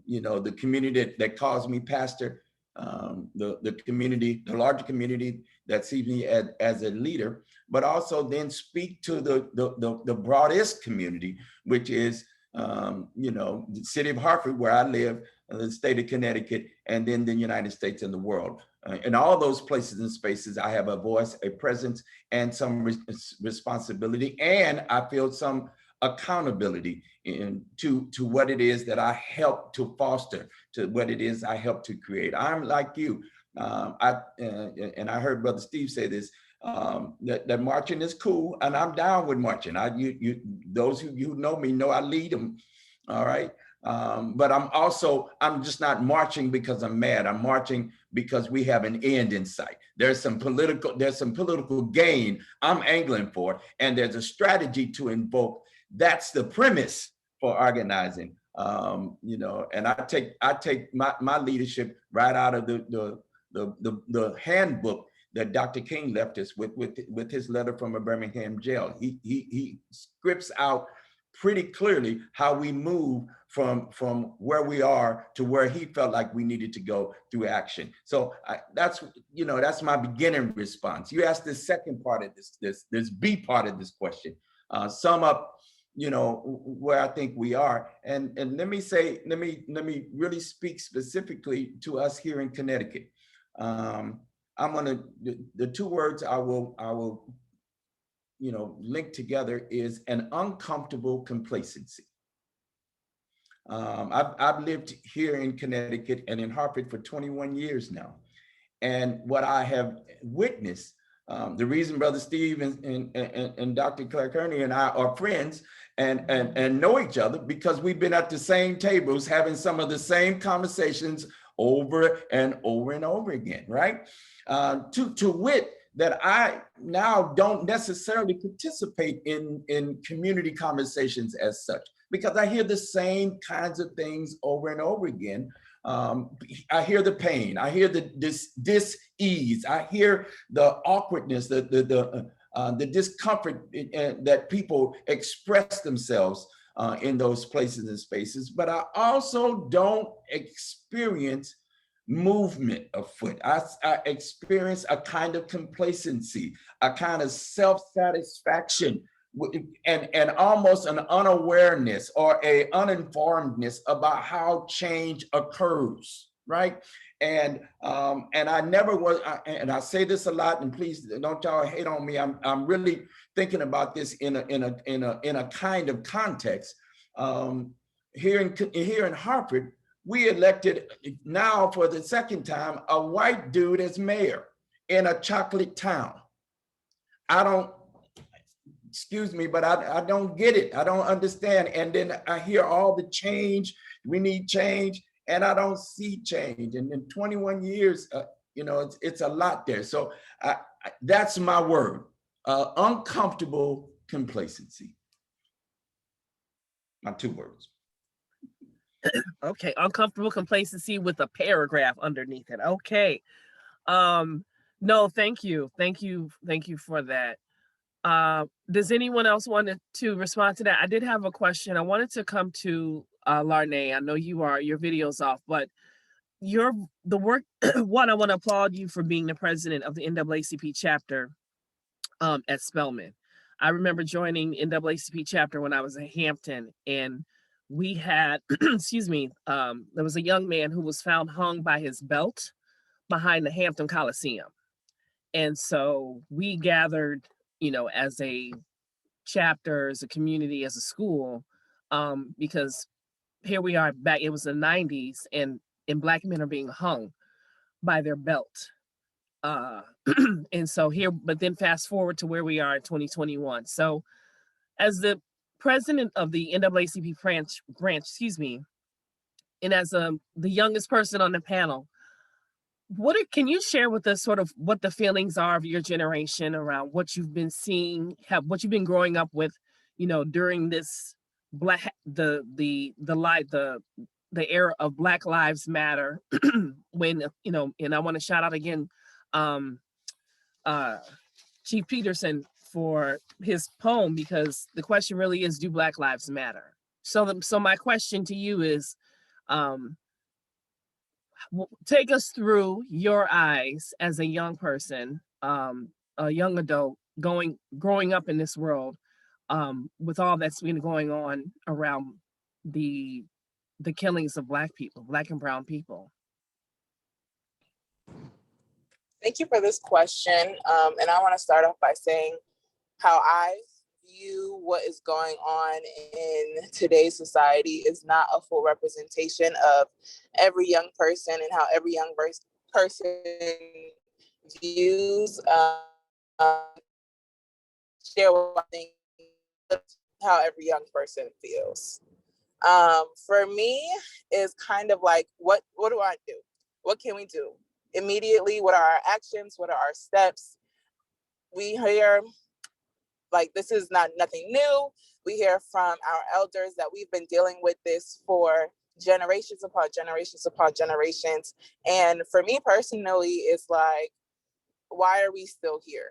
you know, the community that calls me pastor, the community, the larger community that sees me as a leader, but also then speak to the broadest community, which is, you know, the city of Hartford, where I live, the state of Connecticut, and then the United States and the world. In all those places and spaces, I have a voice, a presence, and some responsibility, and I feel some accountability to what it is that I help to foster, to what it is I help to create. I'm like you. And I heard Brother Steve say this, that marching is cool, and I'm down with marching. Those who know me know I lead them, all right? But I'm just not marching because I'm mad. I'm marching because we have an end in sight. There's some political gain I'm angling for, and there's a strategy to invoke. That's the premise for organizing. You know, and I take my leadership right out of the handbook that Dr. King left us with his letter from a Birmingham jail. He scripts out pretty clearly how we move from where we are to where he felt like we needed to go through action. So that's my beginning response. You asked the second part of this B part of this question. Sum up, you know, where I think we are. And let me really speak specifically to us here in Connecticut. The two words I will you know, link together is an uncomfortable complacency. I've lived here in Connecticut and in Hartford for 21 years now. And what I have witnessed, the reason Brother Steve and Dr. Clark-Kearney and I are friends and know each other, because we've been at the same tables having some of the same conversations over and over and over again, right? To wit, that I now don't necessarily participate in community conversations as such, because I hear the same kinds of things over and over again. I hear the pain, I hear the dis-ease, I hear the awkwardness, the discomfort that people express themselves in those places and spaces, but I also don't experience movement afoot. I experience a kind of complacency, a kind of self-satisfaction, and almost an unawareness or a uninformedness about how change occurs, right? And I never was, and I say this a lot, and please don't y'all hate on me. I'm really thinking about this in a kind of context. Here in Hartford, we elected now for the second time a white dude as mayor in a chocolate town. Excuse me, but I don't get it. I don't understand. And then I hear all the change, we need change, and I don't see change. And in 21 years, you know, it's a lot there. So that's my word, uncomfortable complacency. My two words. Okay, uncomfortable complacency with a paragraph underneath it. Okay. No, thank you for that. Does anyone else want to respond to that? I did have a question. I wanted to come to Larnay. I know your video's off, but the work. One, I want to applaud you for being the president of the NAACP chapter at Spelman. I remember joining NAACP chapter when I was in Hampton, and we had, excuse me, there was a young man who was found hung by his belt behind the Hampton Coliseum. And so we gathered, you know, as a chapter, as a community, as a school, because here we are back, it was the 90s, and Black men are being hung by their belt. And so here, but then fast forward to where we are in 2021. So as the president of the NAACP branch, excuse me, and as the youngest person on the panel, can you share with us sort of what the feelings are of your generation around what you've been seeing, what you've been growing up with, you know, during this the era of Black Lives Matter, when, you know, and I want to shout out again, Chief Peterson for his poem, because the question really is, do Black lives matter? So my question to you is, take us through your eyes as a young person, a young adult growing up in this world, with all that's been going on around the killings of Black people, Black and brown people. Thank you for this question. And I want to start off by saying how I view what is going on in today's society is not a full representation of every young person and how every young person views, share what I think, how every young person feels. For me, is kind of like, what do I do? What can we do? Immediately, what are our actions? What are our steps? We hear, like, this is nothing new. We hear from our elders that we've been dealing with this for generations upon generations upon generations. And for me personally, it's like, why are we still here?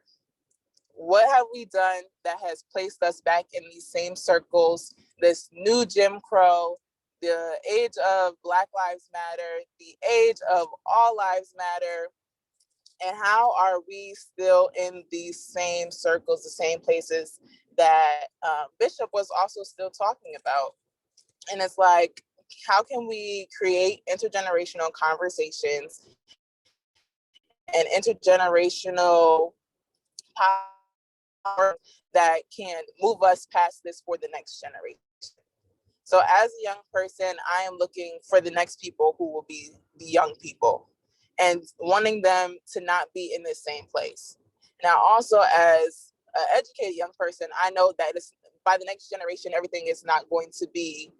What have we done that has placed us back in these same circles, this new Jim Crow, the age of Black Lives Matter, the age of all lives matter? And how are we still in these same circles, the same places that Bishop was also still talking about? And it's like, how can we create intergenerational conversations and intergenerational power that can move us past this for the next generation? So as a young person, I am looking for the next people who will be the young people and wanting them to not be in the same place. Now, also as an educated young person, I know that by the next generation, everything is not going to be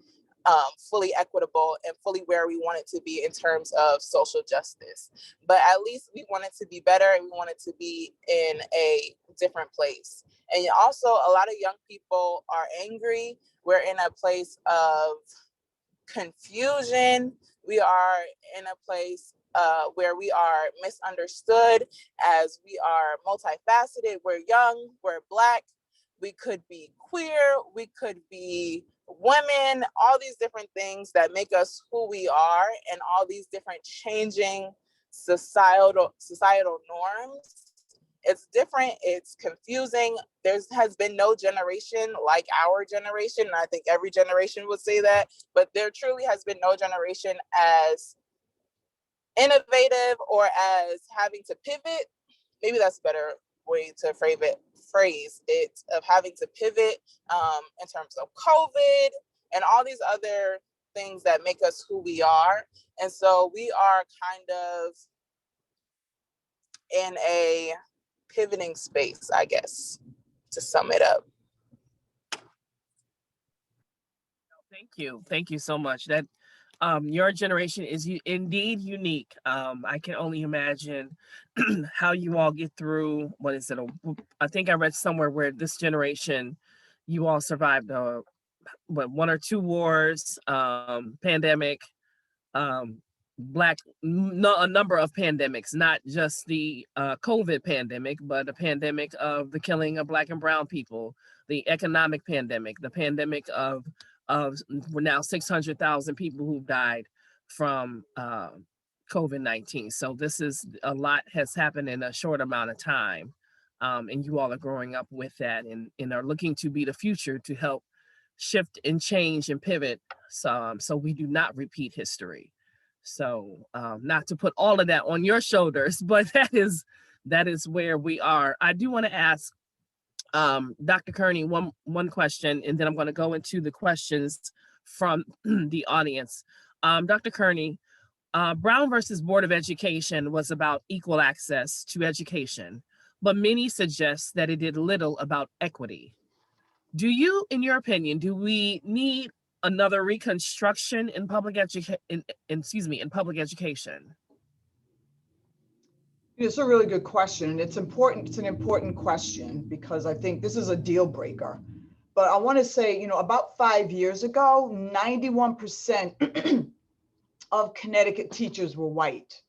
fully equitable and fully where we want it to be in terms of social justice. But at least we want it to be better, and we want it to be in a different place. And also, a lot of young people are angry. We're in a place of confusion. We are in a place where we are misunderstood, as we are multifaceted. We're young, we're Black, we could be queer, we could be women, all these different things that make us who we are, and all these different changing societal norms. It's different, it's confusing. There has been no generation like our generation, and I think every generation would say that, but there truly has been no generation as innovative or as having to pivot. Maybe that's a better way to phrase it, of having to pivot in terms of COVID and all these other things that make us who we are. And so we are kind of in a pivoting space, I guess, to sum it up. Thank you so much. That your generation is indeed unique. I can only imagine how you all get through, what is it? I think I read somewhere where this generation, you all survived one or two wars, pandemic, a number of pandemics, not just the COVID pandemic, but a pandemic of the killing of Black and brown people, the economic pandemic, the pandemic of now 600,000 people who've died from COVID-19. So this is a lot has happened in a short amount of time. And you all are growing up with that and are looking to be the future to help shift and change and pivot so we do not repeat history. So not to put all of that on your shoulders, but that is where we are. I do want to ask Dr. Kearney one question, and then I'm going to go into the questions from the audience. Dr. Kearney, Brown versus Board of Education was about equal access to education, but many suggest that it did little about equity. Do you, in your opinion, do we need another reconstruction in public education? In public education? It's a really good question, and it's important. It's an important question because I think this is a deal breaker. But I want to say, about 5 years ago, 91% of Connecticut teachers were white.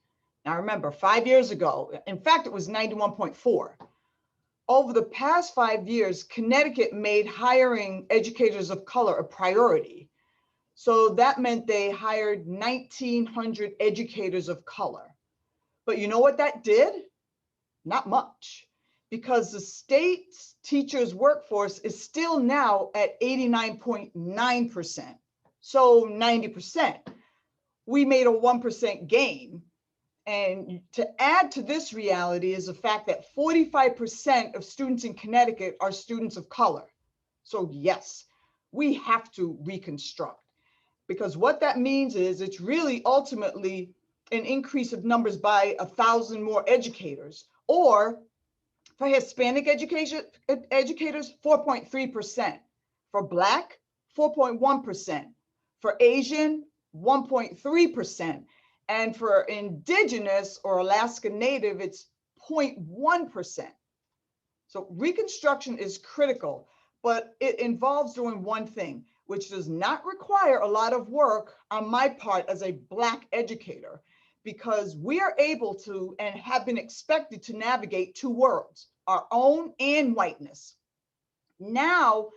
Now remember, 5 years ago, in fact, it was 91.4. Over the past 5 years, Connecticut made hiring educators of color a priority. So that meant they hired 1,900 educators of color. But you know what that did? Not much, because the state's teachers' workforce is still now at 89.9%. So 90%. We made a 1% gain. And to add to this reality is the fact that 45% of students in Connecticut are students of color. So yes, we have to reconstruct, because what that means is it's really ultimately an increase of numbers by 1,000 more educators, or for Hispanic educators, 4.3%, for Black, 4.1%, for Asian, 1.3%, and for Indigenous or Alaska Native, it's 0.1%. So reconstruction is critical, but it involves doing one thing, which does not require a lot of work on my part as a Black educator, because we are able to and have been expected to navigate two worlds, our own and whiteness. Now,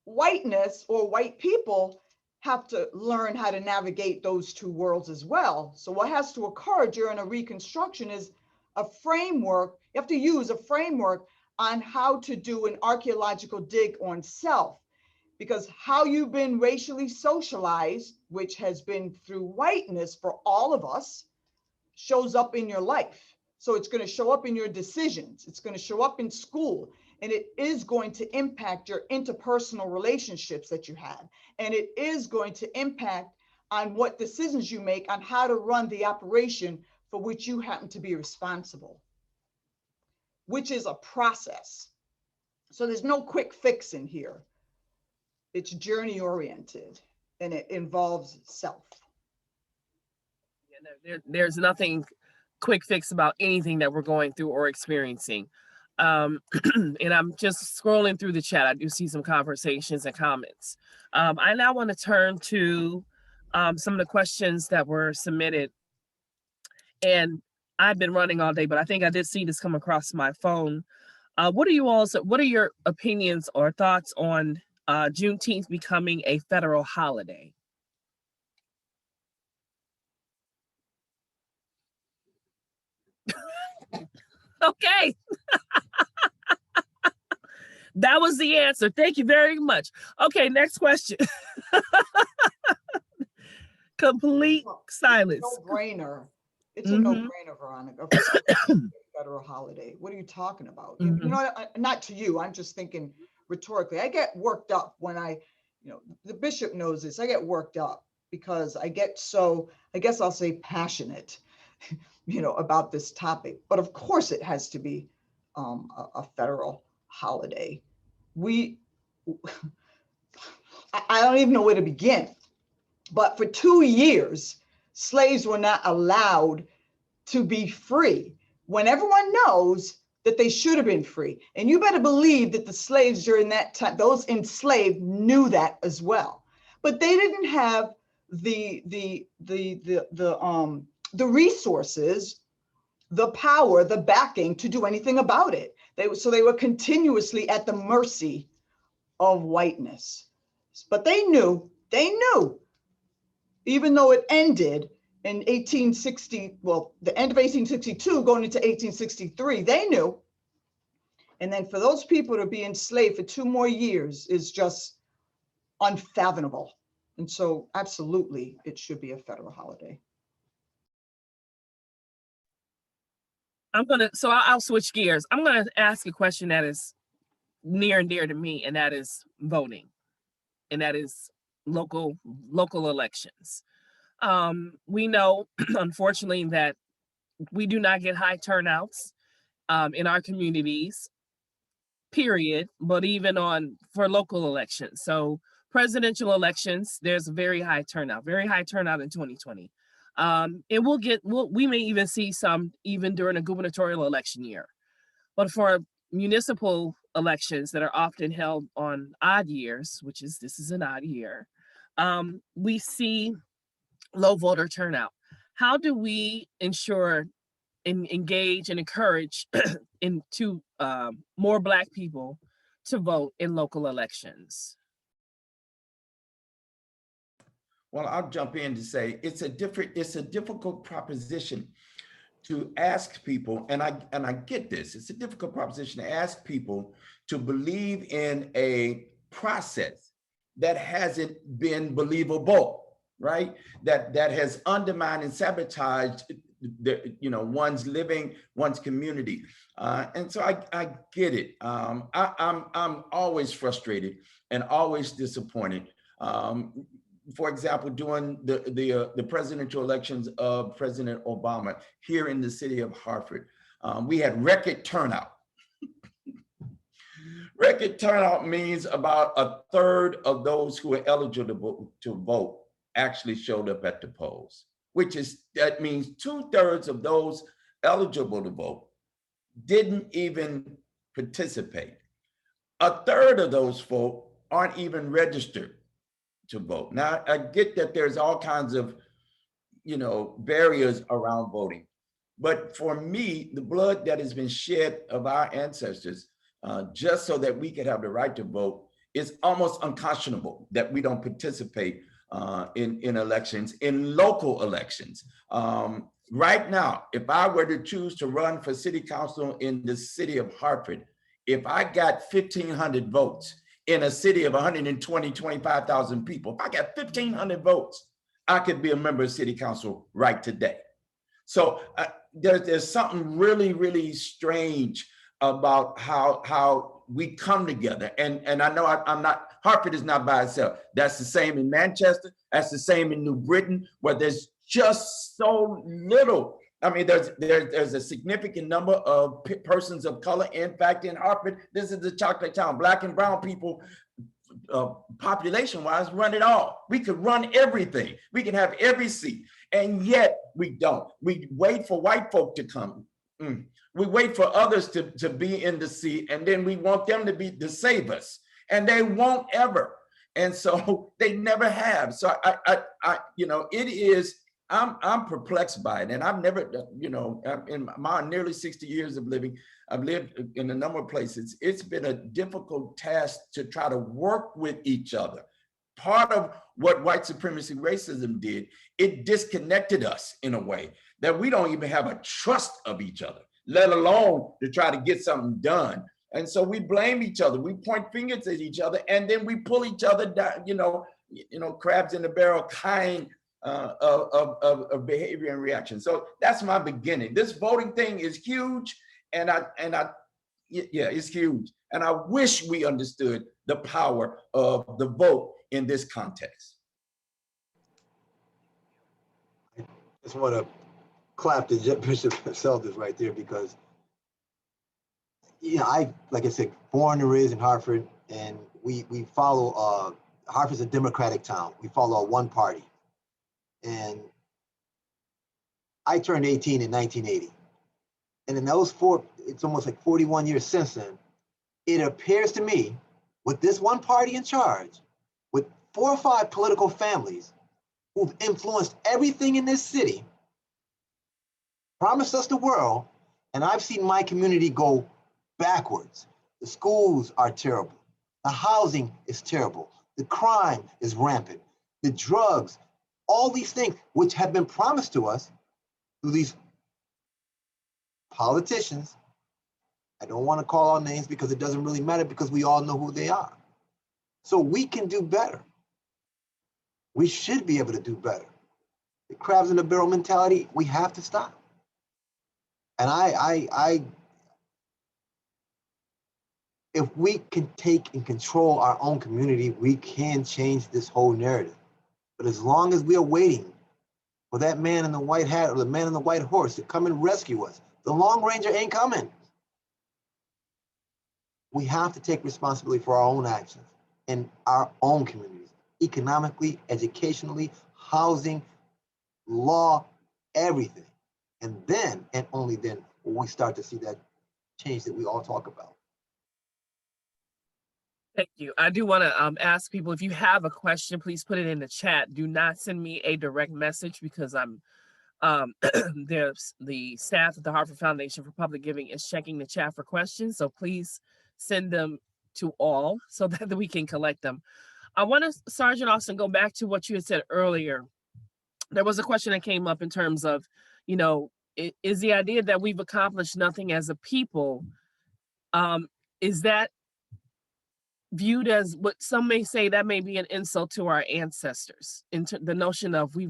whiteness or white people have to learn how to navigate those two worlds as well. So what has to occur during a reconstruction is a framework. You have to use a framework on how to do an archaeological dig on self, because how you've been racially socialized, which has been through whiteness for all of us, shows up in your life. So it's going to show up in your decisions. It's going to show up in school, and it is going to impact your interpersonal relationships that you have. And it is going to impact on what decisions you make on how to run the operation for which you happen to be responsible, which is a process. So there's no quick fix in here. It's journey oriented, and it involves self. There's nothing quick fix about anything that we're going through or experiencing. And I'm just scrolling through the chat. I do see some conversations and comments. I now want to turn to some of the questions that were submitted. And I've been running all day, but I think I did see this come across my phone. What are your opinions or thoughts on Juneteenth becoming a federal holiday? Okay. That was the answer. Thank you very much. Okay, next question. Complete silence. It's a no-brainer. It's a no-brainer, Veronica. Federal holiday. What are you talking about? You know, not to you. I'm just thinking rhetorically. I get worked up when the bishop knows this. I get worked up because I get so, I guess I'll say passionate, about this topic. But of course it has to be a federal holiday. I don't even know where to begin. But for 2 years, slaves were not allowed to be free, when everyone knows that they should have been free. And you better believe that the slaves during that time, those enslaved, knew that as well. But they didn't have the resources, the power, the backing to do anything about it. So they were continuously at the mercy of whiteness. But they knew, even though it ended in 1860, well, the end of 1862 going into 1863, they knew. And then for those people to be enslaved for 2 more years is just unfathomable. And so absolutely, it should be a federal holiday. I'll switch gears. I'm gonna ask a question that is near and dear to me, and that is voting, and that is local elections. We know, unfortunately, that we do not get high turnouts in our communities, period, but even for local elections. So presidential elections, there's a very high turnout in 2020. We may even see some even during a gubernatorial election year. But for municipal elections that are often held on odd years, this is an odd year, we see low voter turnout. How do we ensure and engage and encourage into more Black people to vote in local elections? Well, I'll jump in to say it's a difficult proposition to ask people, and I get this. It's a difficult proposition to ask people to believe in a process that hasn't been believable, right? That has undermined and sabotaged one's community, and so I get it. I'm always frustrated and always disappointed. For example, during the presidential elections of President Obama here in the city of Hartford, we had record turnout. Record turnout means about 1/3 of those who were eligible to vote actually showed up at the polls, that means 2/3 of those eligible to vote didn't even participate. 1/3 of those folk aren't even registered to vote. Now, I get that there's all kinds of, barriers around voting. But for me, the blood that has been shed of our ancestors, just so that we could have the right to vote, is almost unconscionable that we don't participate in elections, in local elections. Right now, if I were to choose to run for city council in the city of Hartford, if I got 1,500 votes, in a city of 25,000 people, if I got 1,500 votes, I could be a member of city council right today. So there's something really, really strange about how we come together. And I know Hartford is not by itself. That's the same in Manchester. That's the same in New Britain, where there's just so little. I mean, there's a significant number of persons of color. In fact, in Hartford, this is the chocolate town. Black and brown people, population-wise, run it all. We could run everything. We can have every seat, and yet we don't. We wait for white folk to come. We wait for others to be in the seat, and then we want them to save us, and they won't ever. And so they never have. So it is. I'm perplexed by it, and I've never, in my nearly 60 years of living, I've lived in a number of places. It's been a difficult task to try to work with each other. Part of what white supremacy racism did, it disconnected us in a way that we don't even have a trust of each other, let alone to try to get something done. And so we blame each other, we point fingers at each other, and then we pull each other down, crabs in the barrel kind of behavior and reaction. So that's my beginning. This voting thing is huge, and it's huge. And I wish we understood the power of the vote in this context. I just want to clap to Bishop Seldes right there, because like I said, born and raised in Hartford, and we follow. Hartford's a Democratic town. We follow one party. And I turned 18 in 1980. And in those it's almost like 41 years since then, it appears to me, with this one party in charge, with 4 or 5 political families who've influenced everything in this city, promised us the world, and I've seen my community go backwards. The schools are terrible. The housing is terrible. The crime is rampant. The drugs, all these things which have been promised to us through these politicians, I don't want to call out names because it doesn't really matter because we all know who they are. So we can do better. We should be able to do better. The crabs in the barrel mentality, we have to stop. And if we can take and control our own community, we can change this whole narrative. But as long as we are waiting for that man in the white hat or the man in the white horse to come and rescue us, the Long Ranger ain't coming. We have to take responsibility for our own actions in our own communities, economically, educationally, housing, law, everything. And then, and only then, will we start to see that change that we all talk about. Thank you. I do want to ask people, if you have a question, please put it in the chat. Do not send me a direct message because I'm there's the staff at the Hartford Foundation for Public Giving is checking the chat for questions. So please send them to all so that we can collect them. I want to, Sergeant Austin, go back to what you had said earlier. There was a question that came up in terms of, you know, is the idea that we've accomplished nothing as a people, is that viewed as what some may say that may be an insult to our ancestors, into the notion of we're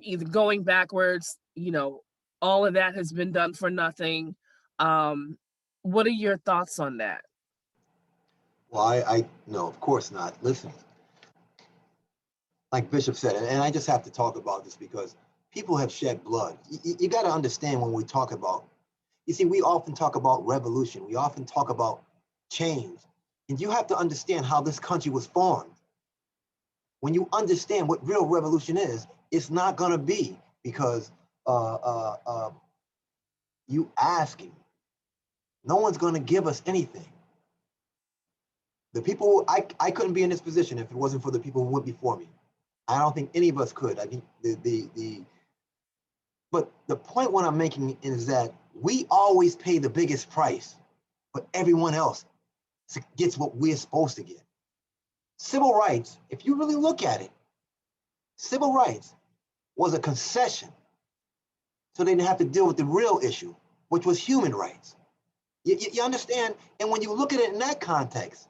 either going backwards, you know, all of that has been done for nothing. What are your thoughts on that? Well, I no, of course not. Listen, like Bishop said, and I just have to talk about this because people have shed blood. You got to understand when we talk about, you see, we often talk about revolution. We often talk about change. And you have to understand how this country was formed. When you understand what real revolution is, it's not going to be because you asking. No one's going to give us anything. The people, I couldn't be in this position if it wasn't for the people who went before me. I don't think any of us could. I think but the point what I'm making is that we always pay the biggest price, but everyone else gets what we're supposed to get. Civil rights, if you really look at it, civil rights was a concession so they didn't have to deal with the real issue, which was human rights. You understand? And when you look at it in that context,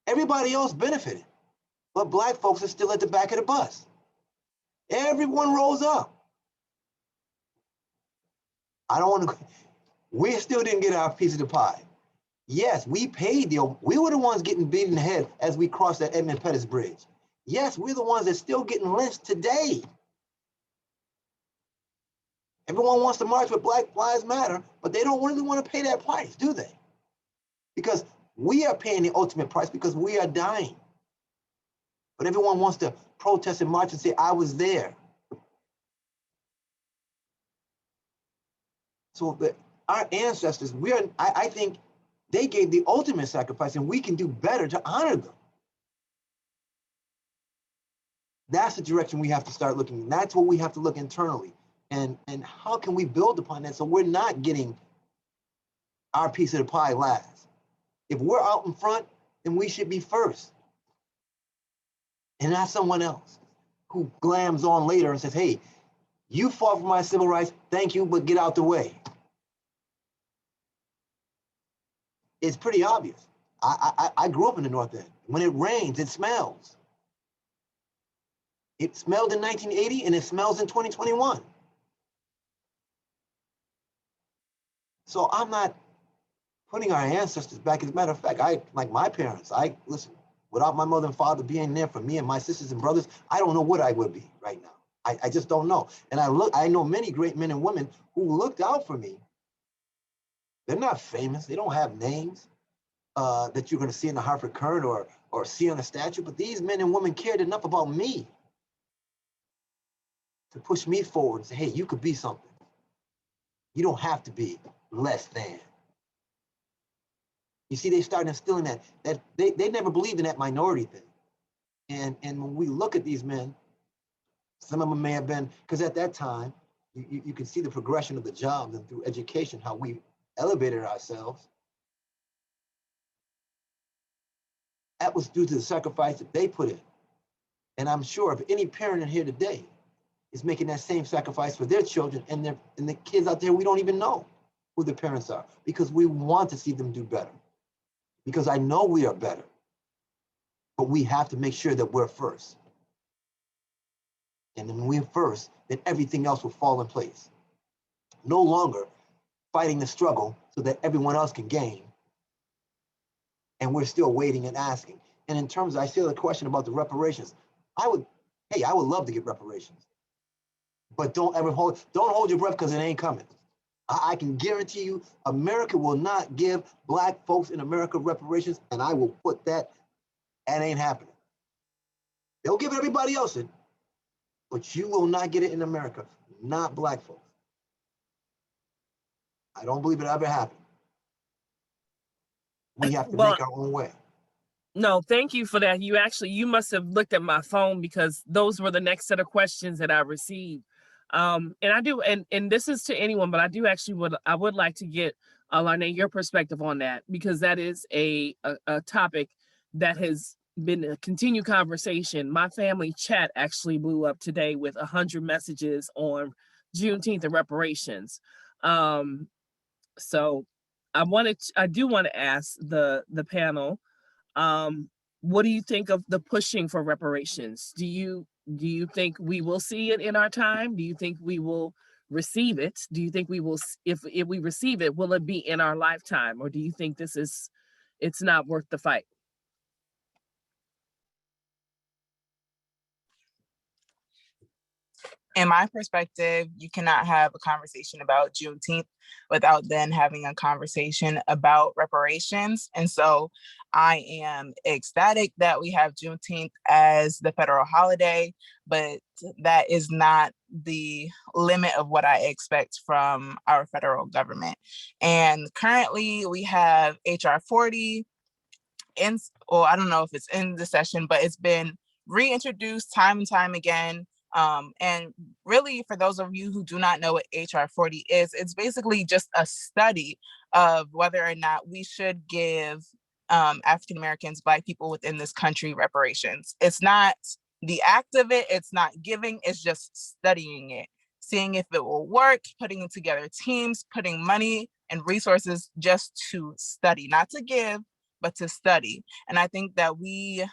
everybody else benefited, but Black folks are still at the back of the bus. Everyone rose up. I don't want to, we still didn't get our piece of the pie. Yes, we were the ones getting beaten in the head as we crossed that Edmund Pettus Bridge. Yes, we're the ones that still getting lynched today. Everyone wants to march with Black Lives Matter, but they don't really want to pay that price, do they? Because we are paying the ultimate price because we are dying. But everyone wants to protest and march and say, I was there. So our ancestors, I think they gave the ultimate sacrifice and we can do better to honor them. That's the direction we have to start looking. And that's what we have to look internally. And how can we build upon that so we're not getting our piece of the pie last? If we're out in front, then we should be first. And not someone else who glams on later and says, hey, you fought for my civil rights, thank you, but get out the way. It's pretty obvious. I grew up in the North End. When it rains, it smells. It smelled in 1980 and it smells in 2021. So I'm not putting our ancestors back. As a matter of fact, like my parents, listen, without my mother and father being there for me and my sisters and brothers, I don't know what I would be right now. I just don't know. And I know many great men and women who looked out for me. They're not famous. They don't have names that you're going to see in the Hartford Current or see on a statue. But these men and women cared enough about me to push me forward and say, hey, you could be something. You don't have to be less than. You see, they started instilling that they never believed in that minority thing. And when we look at these men, some of them may have been, because at that time, you can see the progression of the jobs and through education, how we elevated ourselves. That was due to the sacrifice that they put in. And I'm sure if any parent in here today is making that same sacrifice for their children and the kids out there we don't even know. who their parents are, because we want to see them do better. Because I know we are better, but we have to make sure that we're first. And then when we're first, then everything else will fall in place. No longer fighting the struggle so that everyone else can gain. And we're still waiting and asking. And in terms of, I still have a question about the reparations. I would love to get reparations. But don't hold your breath, because it ain't coming. I can guarantee you, America will not give Black folks in America reparations, and I will put that ain't happening. They'll give everybody else it, but you will not get it in America, not Black folks. I don't believe it ever happened. We have to make our own way. No, thank you for that. You must have looked at my phone, because those were the next set of questions that I received. And I do, and this is to anyone, but I would like to get Larnay, your perspective on that, because that is a topic that has been a continued conversation. My family chat actually blew up today with 100 messages on Juneteenth and reparations. So I do want to ask the panel, what do you think of the pushing for reparations? Do you think we will see it in our time? Do you think we will receive it? Do you think we will, if we receive it, will it be in our lifetime? Or do you think it's not worth the fight? In my perspective, you cannot have a conversation about Juneteenth without then having a conversation about reparations. And so I am ecstatic that we have Juneteenth as the federal holiday, but that is not the limit of what I expect from our federal government. And currently we have HR 40 I don't know if it's in the session, but it's been reintroduced time and time again. And really, for those of you who do not know what HR 40 is, it's basically just a study of whether or not we should give African Americans, Black people within this country reparations. It's not the act of it, it's not giving, it's just studying it, seeing if it will work, putting together teams, putting money and resources just to study, not to give, but to study. And I think that we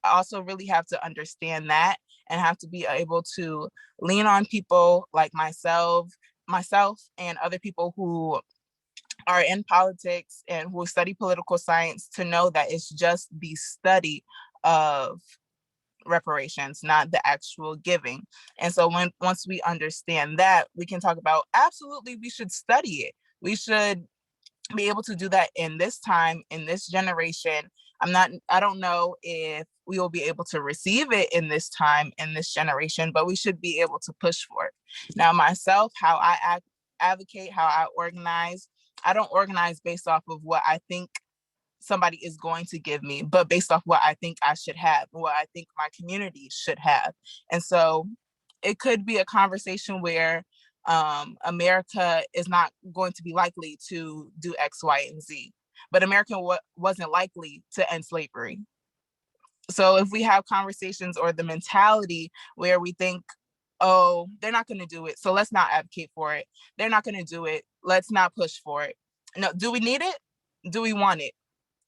also really have to understand that and have to be able to lean on people like myself and other people who are in politics and who study political science to know that it's just the study of reparations, not the actual giving. And so once we understand that, we can talk about, absolutely, we should study it. We should be able to do that in this time, in this generation. I don't know if we will be able to receive it in this time, in this generation, but we should be able to push for it. Now, myself, how I advocate, how I organize, I don't organize based off of what I think somebody is going to give me, but based off what I think I should have, what I think my community should have. And so it could be a conversation where America is not going to be likely to do X, Y, and Z, but America wasn't likely to end slavery. So if we have conversations or the mentality where we think, oh, they're not going to do it, so let's not advocate for it. They're not going to do it, let's not push for it. No, do we need it? Do we want it?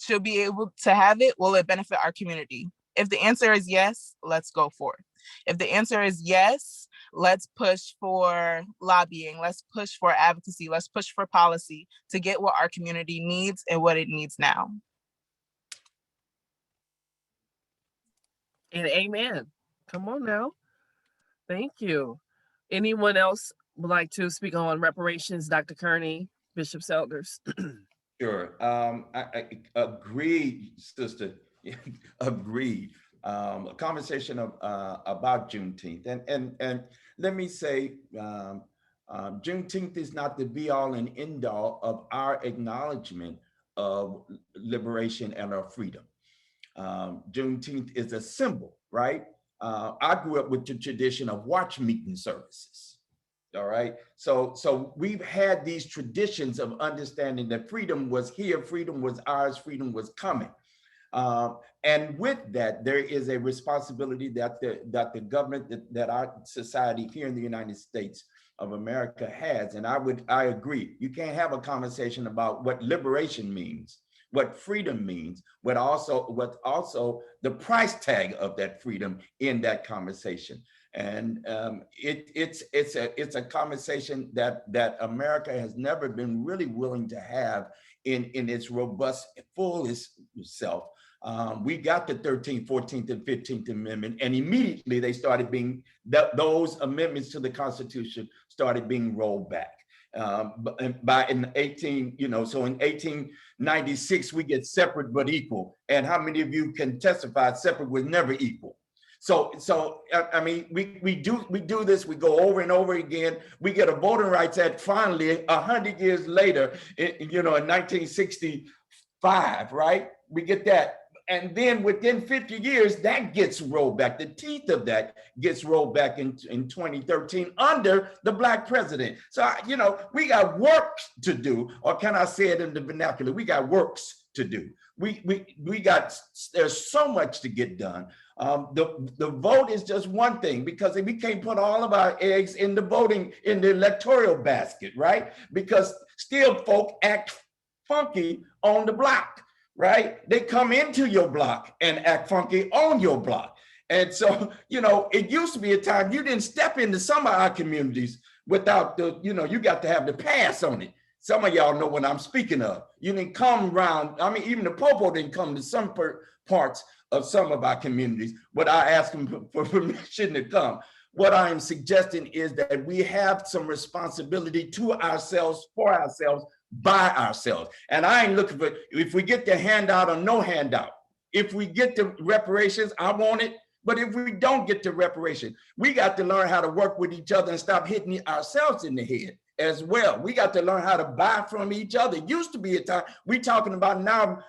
Should be able to have it? Will it benefit our community? If the answer is yes, let's go for it. If the answer is yes, let's push for lobbying, let's push for advocacy, let's push for policy to get what our community needs and what it needs now. And amen. Come on now. Thank you. Anyone else would like to speak on reparations? Dr. Kearney, Bishop Selders. Sure. I agreed, sister. Agreed. A conversation about Juneteenth, and let me say, Juneteenth is not the be all and end all of our acknowledgement of liberation and our freedom. Juneteenth is a symbol, right? I grew up with the tradition of watch meeting services. All right. So we've had these traditions of understanding that freedom was here, freedom was ours, freedom was coming. And with that, there is a responsibility that the government, that our society here in the United States of America has. And I agree. You can't have a conversation about what liberation means, what freedom means, what also the price tag of that freedom in that conversation. And it's a conversation that America has never been really willing to have in its robust, fullest self. We got the 13th, 14th, and 15th Amendment, and immediately they started being, those amendments to the Constitution started being rolled back. In 1896, we get separate but equal. And how many of you can testify separate was never equal? So I mean, we do this, we go over and over again. We get a Voting Rights Act finally 100 years later, in 1965, right? We get that. And then within 50 years, that gets rolled back. The teeth of that gets rolled back in 2013 under the Black president. So, we got work to do, or can I say it in the vernacular? We got works to do. There's so much to get done. The vote is just one thing, because we can't put all of our eggs in the electoral basket, right? Because still folk act funky on the block. Right? They come into your block and act funky on your block. And so, it used to be a time you didn't step into some of our communities without you got to have the pass on it. Some of y'all know what I'm speaking of. You didn't come around. I mean, even the popo didn't come to some parts of some of our communities without asking for permission to come. What I am suggesting is that we have some responsibility to ourselves, for ourselves, by ourselves. And I ain't looking for, if we get the handout or no handout, if we get the reparations, I want it. But if we don't get the reparation, we got to learn how to work with each other and stop hitting ourselves in the head as well. We got to learn how to buy from each other. It used to be a time, we talking about now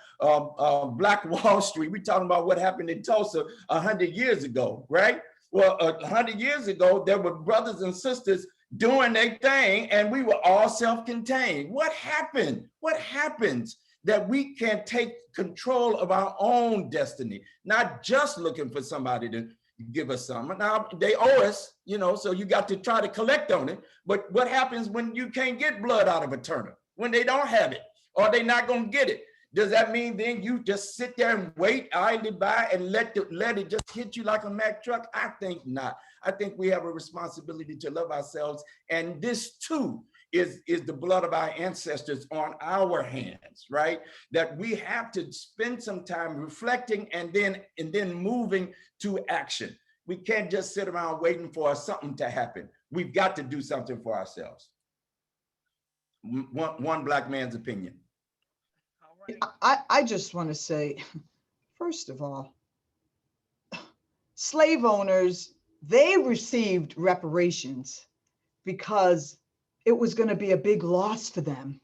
Black Wall Street. We talking about what happened in Tulsa 100 years ago, right? Well, 100 years ago, there were brothers and sisters doing their thing, and we were all self-contained. What happened? What happens that we can't take control of our own destiny, not just looking for somebody to give us some? Now, they owe us, so you got to try to collect on it. But what happens when you can't get blood out of a turnip, when they don't have it, or they're not going to get it? Does that mean then you just sit there and wait idly by and let it just hit you like a Mack truck? I think not. I think we have a responsibility to love ourselves. And this too is the blood of our ancestors on our hands, right? That we have to spend some time reflecting and then moving to action. We can't just sit around waiting for something to happen. We've got to do something for ourselves. One Black man's opinion. I just want to say, first of all, slave owners, they received reparations because it was going to be a big loss for them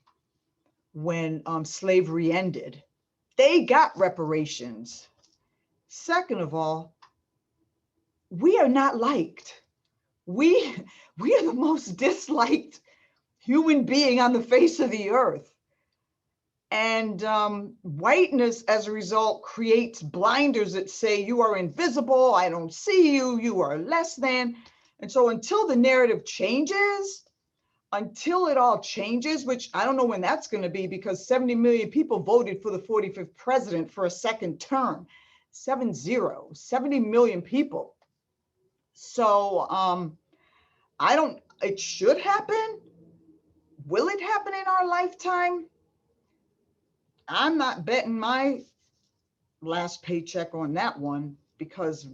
when slavery ended. They got reparations. Second of all, we are not liked. We are the most disliked human being on the face of the earth. And whiteness, as a result, creates blinders that say you are invisible, I don't see you, you are less than. And so until the narrative changes, until it all changes, which I don't know when that's going to be, because 70 million people voted for the 45th president for a second term. 70 million people. So it should happen. Will it happen in our lifetime? I'm not betting my last paycheck on that one, because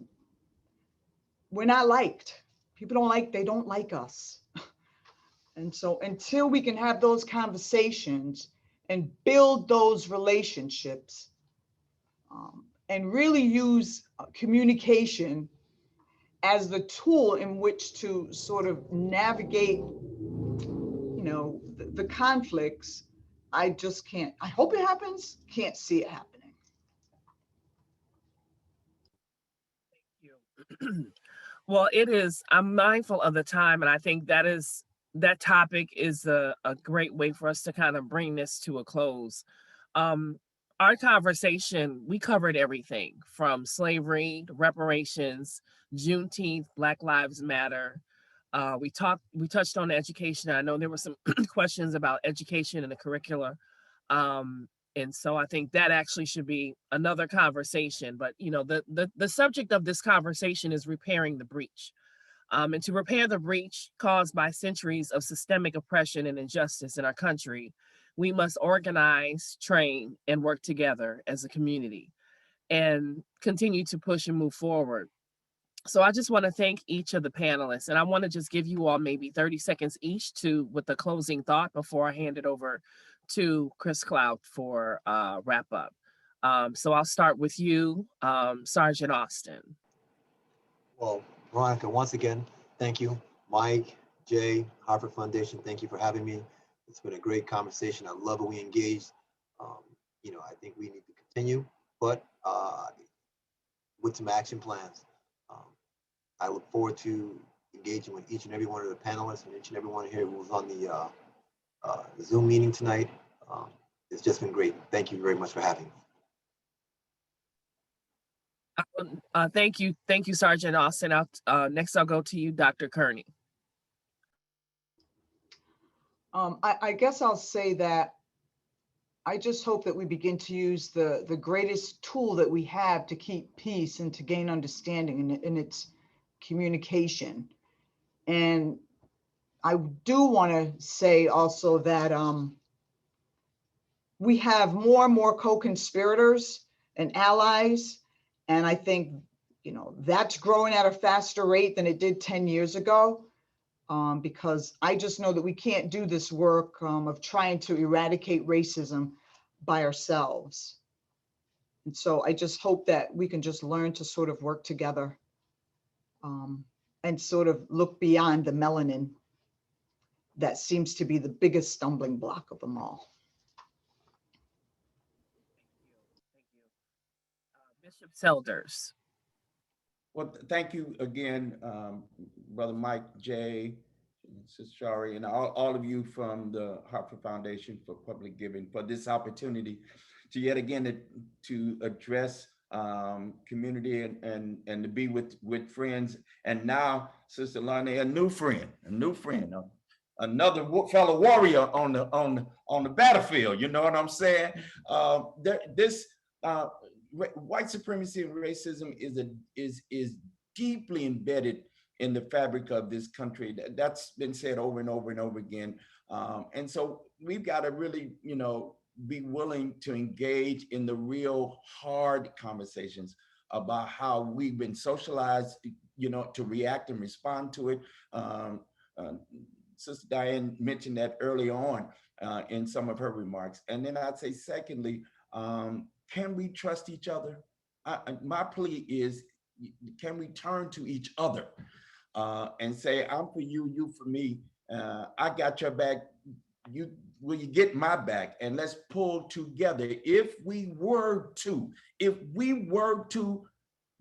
we're not liked. People they don't like us. And so until we can have those conversations and build those relationships and really use communication as the tool in which to sort of navigate, the conflicts, I just can't. I hope it happens. Can't see it happening. Thank you. Well, it is. I'm mindful of the time, and I think that topic is a great way for us to kind of bring this to a close. Our conversation, we covered everything from slavery, reparations, Juneteenth, Black Lives Matter, We touched on education. I know there were some questions about education and the curricula. And so I think that actually should be another conversation. But you know, the subject of this conversation is repairing the breach. And to repair the breach caused by centuries of systemic oppression and injustice in our country, we must organize, train, and work together as a community and continue to push and move forward. So I just want to thank each of the panelists, and I want to just give you all maybe 30 seconds each with the closing thought before I hand it over to Chris Clout for wrap up. So I'll start with you, Sergeant Austin. Well, Veronica, once again, thank you. Mike, Jay, Hartford Foundation, thank you for having me. It's been a great conversation. I love it. We engaged. You know, I think we need to continue, but with some action plans. I look forward to engaging with each and every one of the panelists and each and every one here who was on the Zoom meeting tonight. It's just been great. Thank you very much for having me. Thank you, Sergeant Austin. Next, I'll go to you, Dr. Kearney. I guess I'll say that I just hope that we begin to use the greatest tool that we have to keep peace and to gain understanding, and it's communication. And I do want to say also that we have more and more co-conspirators and allies, and I think, you know, that's growing at a faster rate than it did 10 years ago, because I just know that we can't do this work of trying to eradicate racism by ourselves. And so I just hope that we can just learn to sort of work together and sort of look beyond the melanin that seems to be the biggest stumbling block of them all. Thank you. Bishop Selders. Well, thank you again, Brother Mike, Jay, Sister Shari, and all of you from the Hartford Foundation for Public Giving for this opportunity to yet again to address community and to be with friends. And now, Sister Lonnie, a new friend, another fellow warrior on the battlefield. You know what I'm saying? White supremacy and racism is deeply embedded in the fabric of this country. That's been said over and over and over again. And so we've got to really, you know, be willing to engage in the real hard conversations about how we've been socialized, you know, to react and respond to it. Sister Diane mentioned that early on in some of her remarks. And then I'd say, secondly, can we trust each other? My plea is, can we turn to each other and say, I'm for you, you for me. I got your back. Will you get my back? And let's pull together. If we were to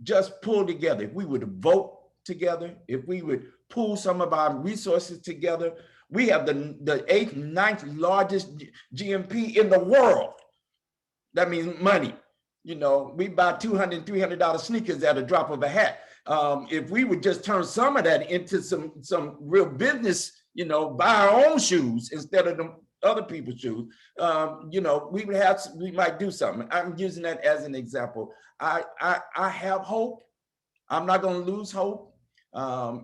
just pull together, if we would vote together, if we would pool some of our resources together, we have the 8th, 9th largest GMP in the world. That means money. You know, we buy $200, $300 sneakers at a drop of a hat. If we would just turn some of that into some real business, you know, buy our own shoes instead of the other people's shoes, you know, we might do something. I'm using that as an example. I have hope. I'm not going to lose hope.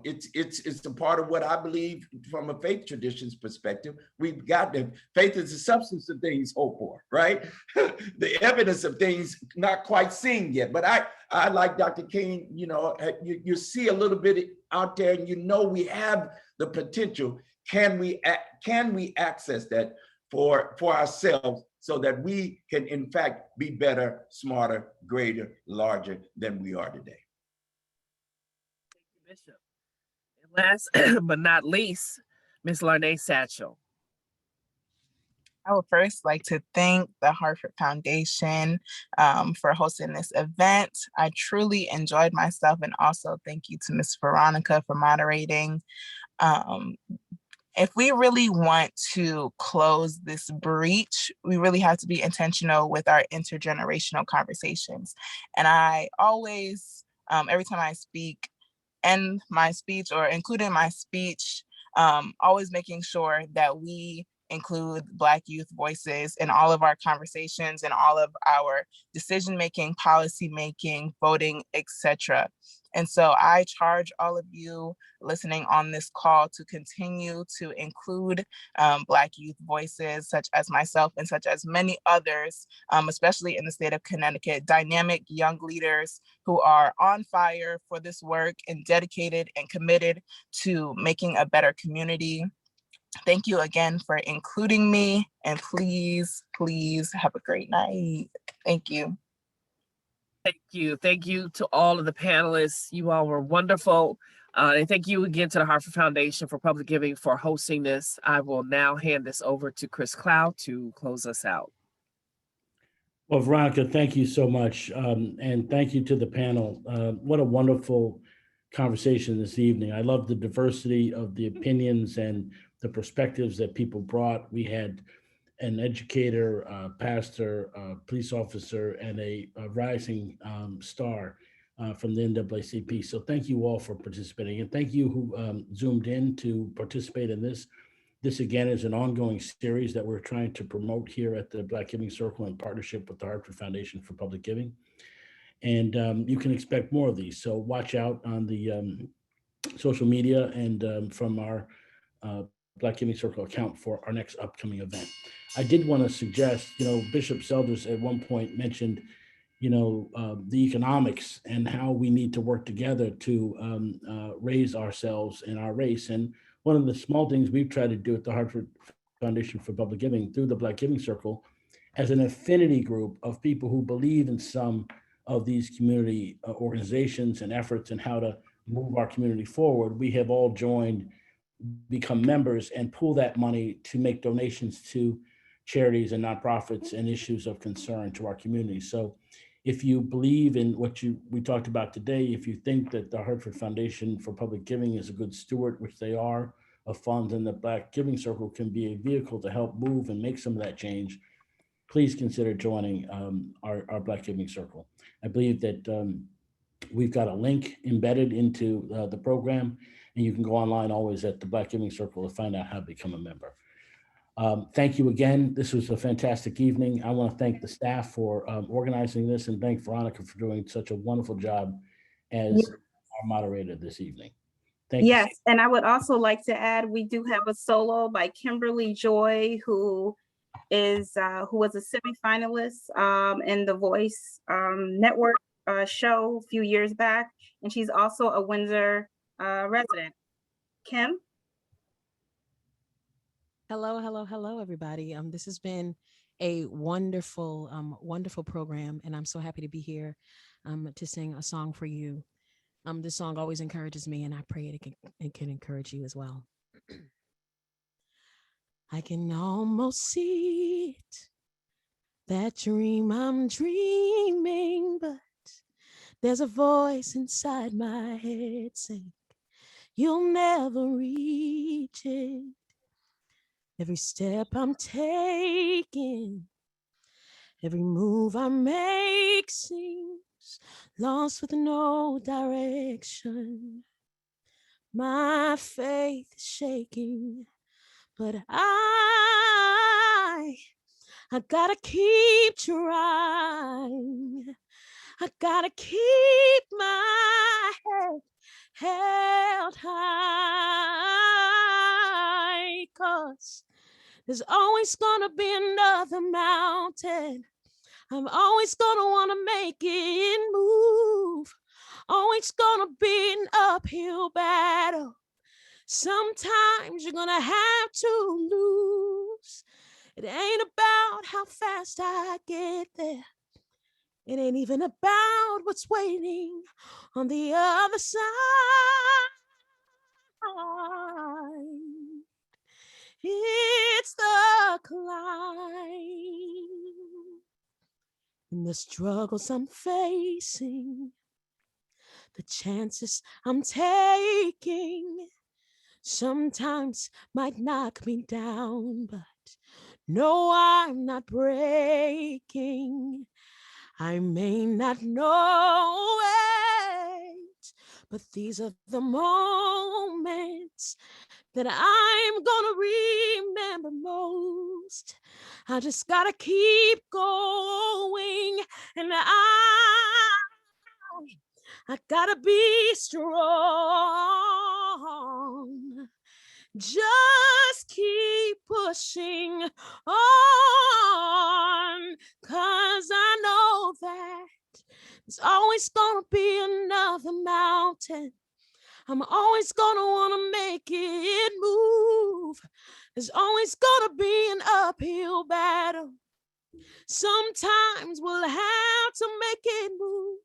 It's a part of what I believe from a faith traditions perspective. We've got to, faith is the substance of things hoped for, right? The evidence of things not quite seen yet. But I like Dr. King, you know, you see a little bit out there and you know we have the potential. Can we access that for ourselves so that we can in fact be better, smarter, greater, larger than we are today? Bishop. And last but not least, Ms. Larnay Satchel. I would first like to thank the Hartford Foundation for hosting this event. I truly enjoyed myself, and also thank you to Ms. Veronica for moderating. If we really want to close this breach, we really have to be intentional with our intergenerational conversations. And I always, every time I speak, end my speech or include in my speech, always making sure that we include Black youth voices in all of our conversations and all of our decision-making, policy-making, voting, etc. And so I charge all of you listening on this call to continue to include Black youth voices, such as myself and such as many others, especially in the state of Connecticut, dynamic young leaders who are on fire for this work and dedicated and committed to making a better community. Thank you again for including me, and please, please have a great night. Thank you. Thank you. Thank you to all of the panelists. You all were wonderful. And thank you again to the Hartford Foundation for Public Giving for hosting this. I will now hand this over to Chris Cloud to close us out. Well, Veronica, thank you so much. And thank you to the panel. What a wonderful conversation this evening. I love the diversity of the opinions and the perspectives that people brought. We had an educator, pastor, police officer, and a rising star from the NAACP. So thank you all for participating. And thank you who zoomed in to participate in this. This again is an ongoing series that we're trying to promote here at the Black Giving Circle in partnership with the Hartford Foundation for Public Giving. And you can expect more of these. So watch out on the social media and from our Black Giving Circle account for our next upcoming event. I did want to suggest, Bishop Selders at one point mentioned, the economics and how we need to work together to raise ourselves in our race. And one of the small things we've tried to do at the Hartford Foundation for Public Giving through the Black Giving Circle as an affinity group of people who believe in some of these community organizations and efforts and how to move our community forward, we have all joined, become members, and pool that money to make donations to charities and nonprofits and issues of concern to our community. So if you believe in what we talked about today, if you think that the Hartford Foundation for Public Giving is a good steward, which they are, of funds, and the Black Giving Circle can be a vehicle to help move and make some of that change, please consider joining our Black Giving Circle. I believe that we've got a link embedded into the program, and you can go online always at the Black Giving Circle to find out how to become a member. Thank you again. This was a fantastic evening. I want to thank the staff for organizing this and thank Veronica for doing such a wonderful job as our moderator this evening. Thank you. Yes, and I would also like to add, we do have a solo by Kimberly Joy, who was a semi-finalist in the Voice Network show a few years back, and she's also a Windsor resident. Kim? Hello, everybody. This has been a wonderful, wonderful program, and I'm so happy to be here to sing a song for you. This song always encourages me, and I pray it can encourage you as well. I can almost see it, that dream I'm dreaming, but there's a voice inside my head saying, you'll never reach it. Every step I'm taking, every move I make seems lost with no direction. My faith is shaking, but I gotta keep trying. I gotta keep my head held high, 'cause there's always gonna be another mountain. I'm always gonna wanna make it move. Always gonna be an uphill battle. Sometimes you're gonna have to lose. It ain't about how fast I get there. It ain't even about what's waiting on the other side. It's the climb and the struggles I'm facing, the chances I'm taking sometimes might knock me down, but no, I'm not breaking. I may not know it, But these are the moments that I'm gonna remember most. I just gotta keep going, and I gotta be strong. Just keep pushing on, 'cause I know that there's always gonna be another mountain. I'm always gonna wanna make it move. There's always gonna be an uphill battle. Sometimes we'll have to make it move.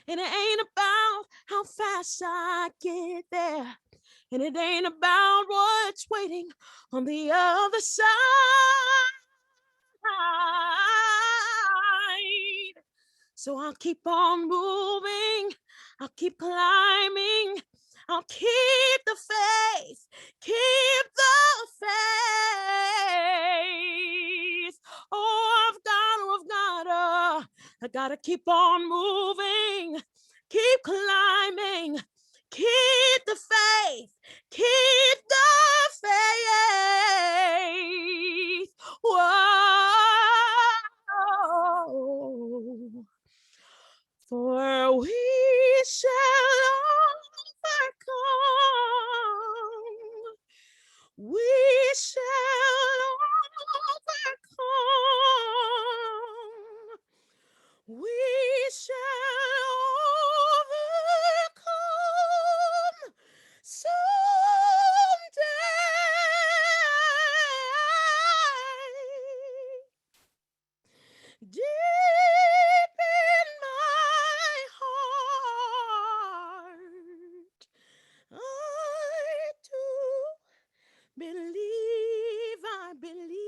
And it ain't about how fast I get there. And it ain't about what's waiting on the other side. So I'll keep on moving. I'll keep climbing. I'll keep the faith. Keep the faith. Oh, I gotta keep on moving. Keep climbing. Keep the faith. Keep the faith. Whoa. For we shall overcome. We shall overcome. We shall overcome someday. Deep in my heart, I believe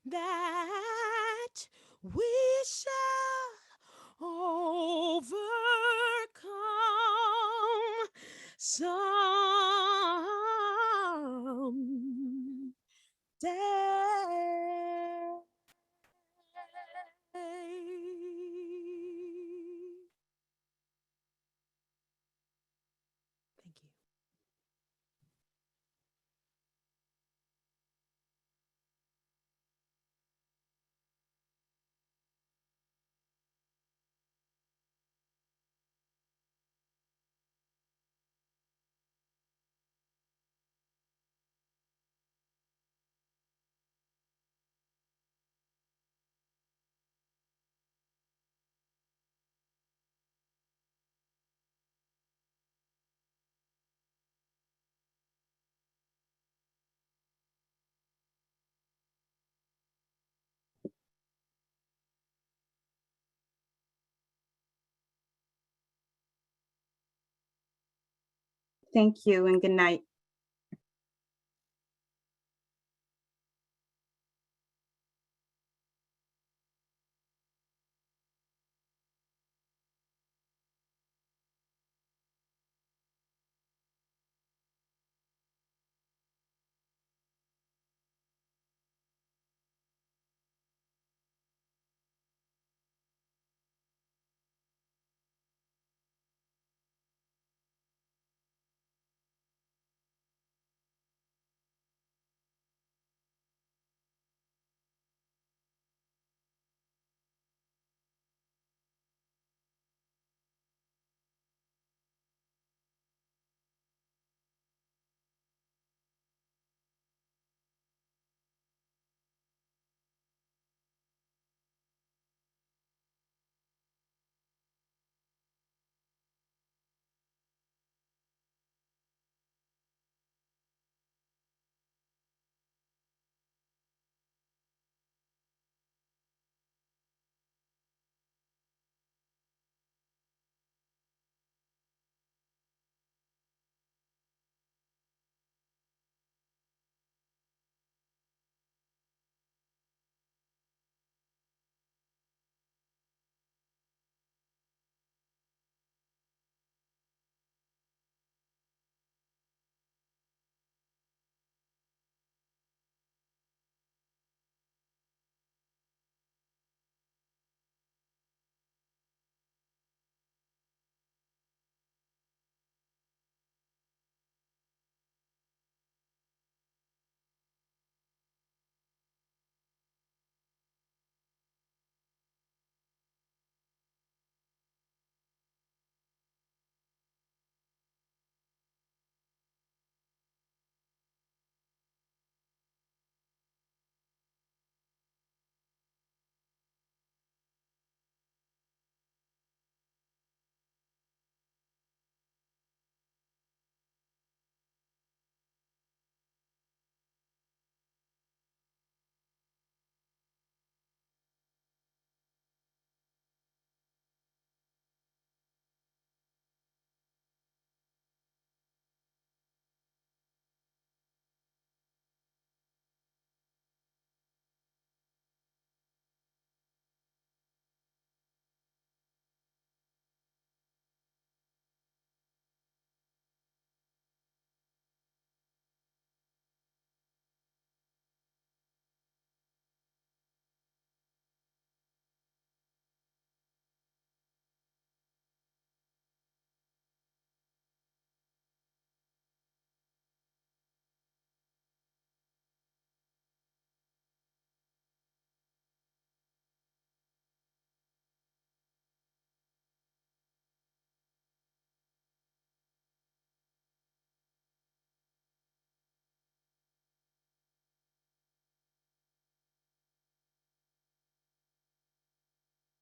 that we shall overcome someday. Thank you. Thank you and good night.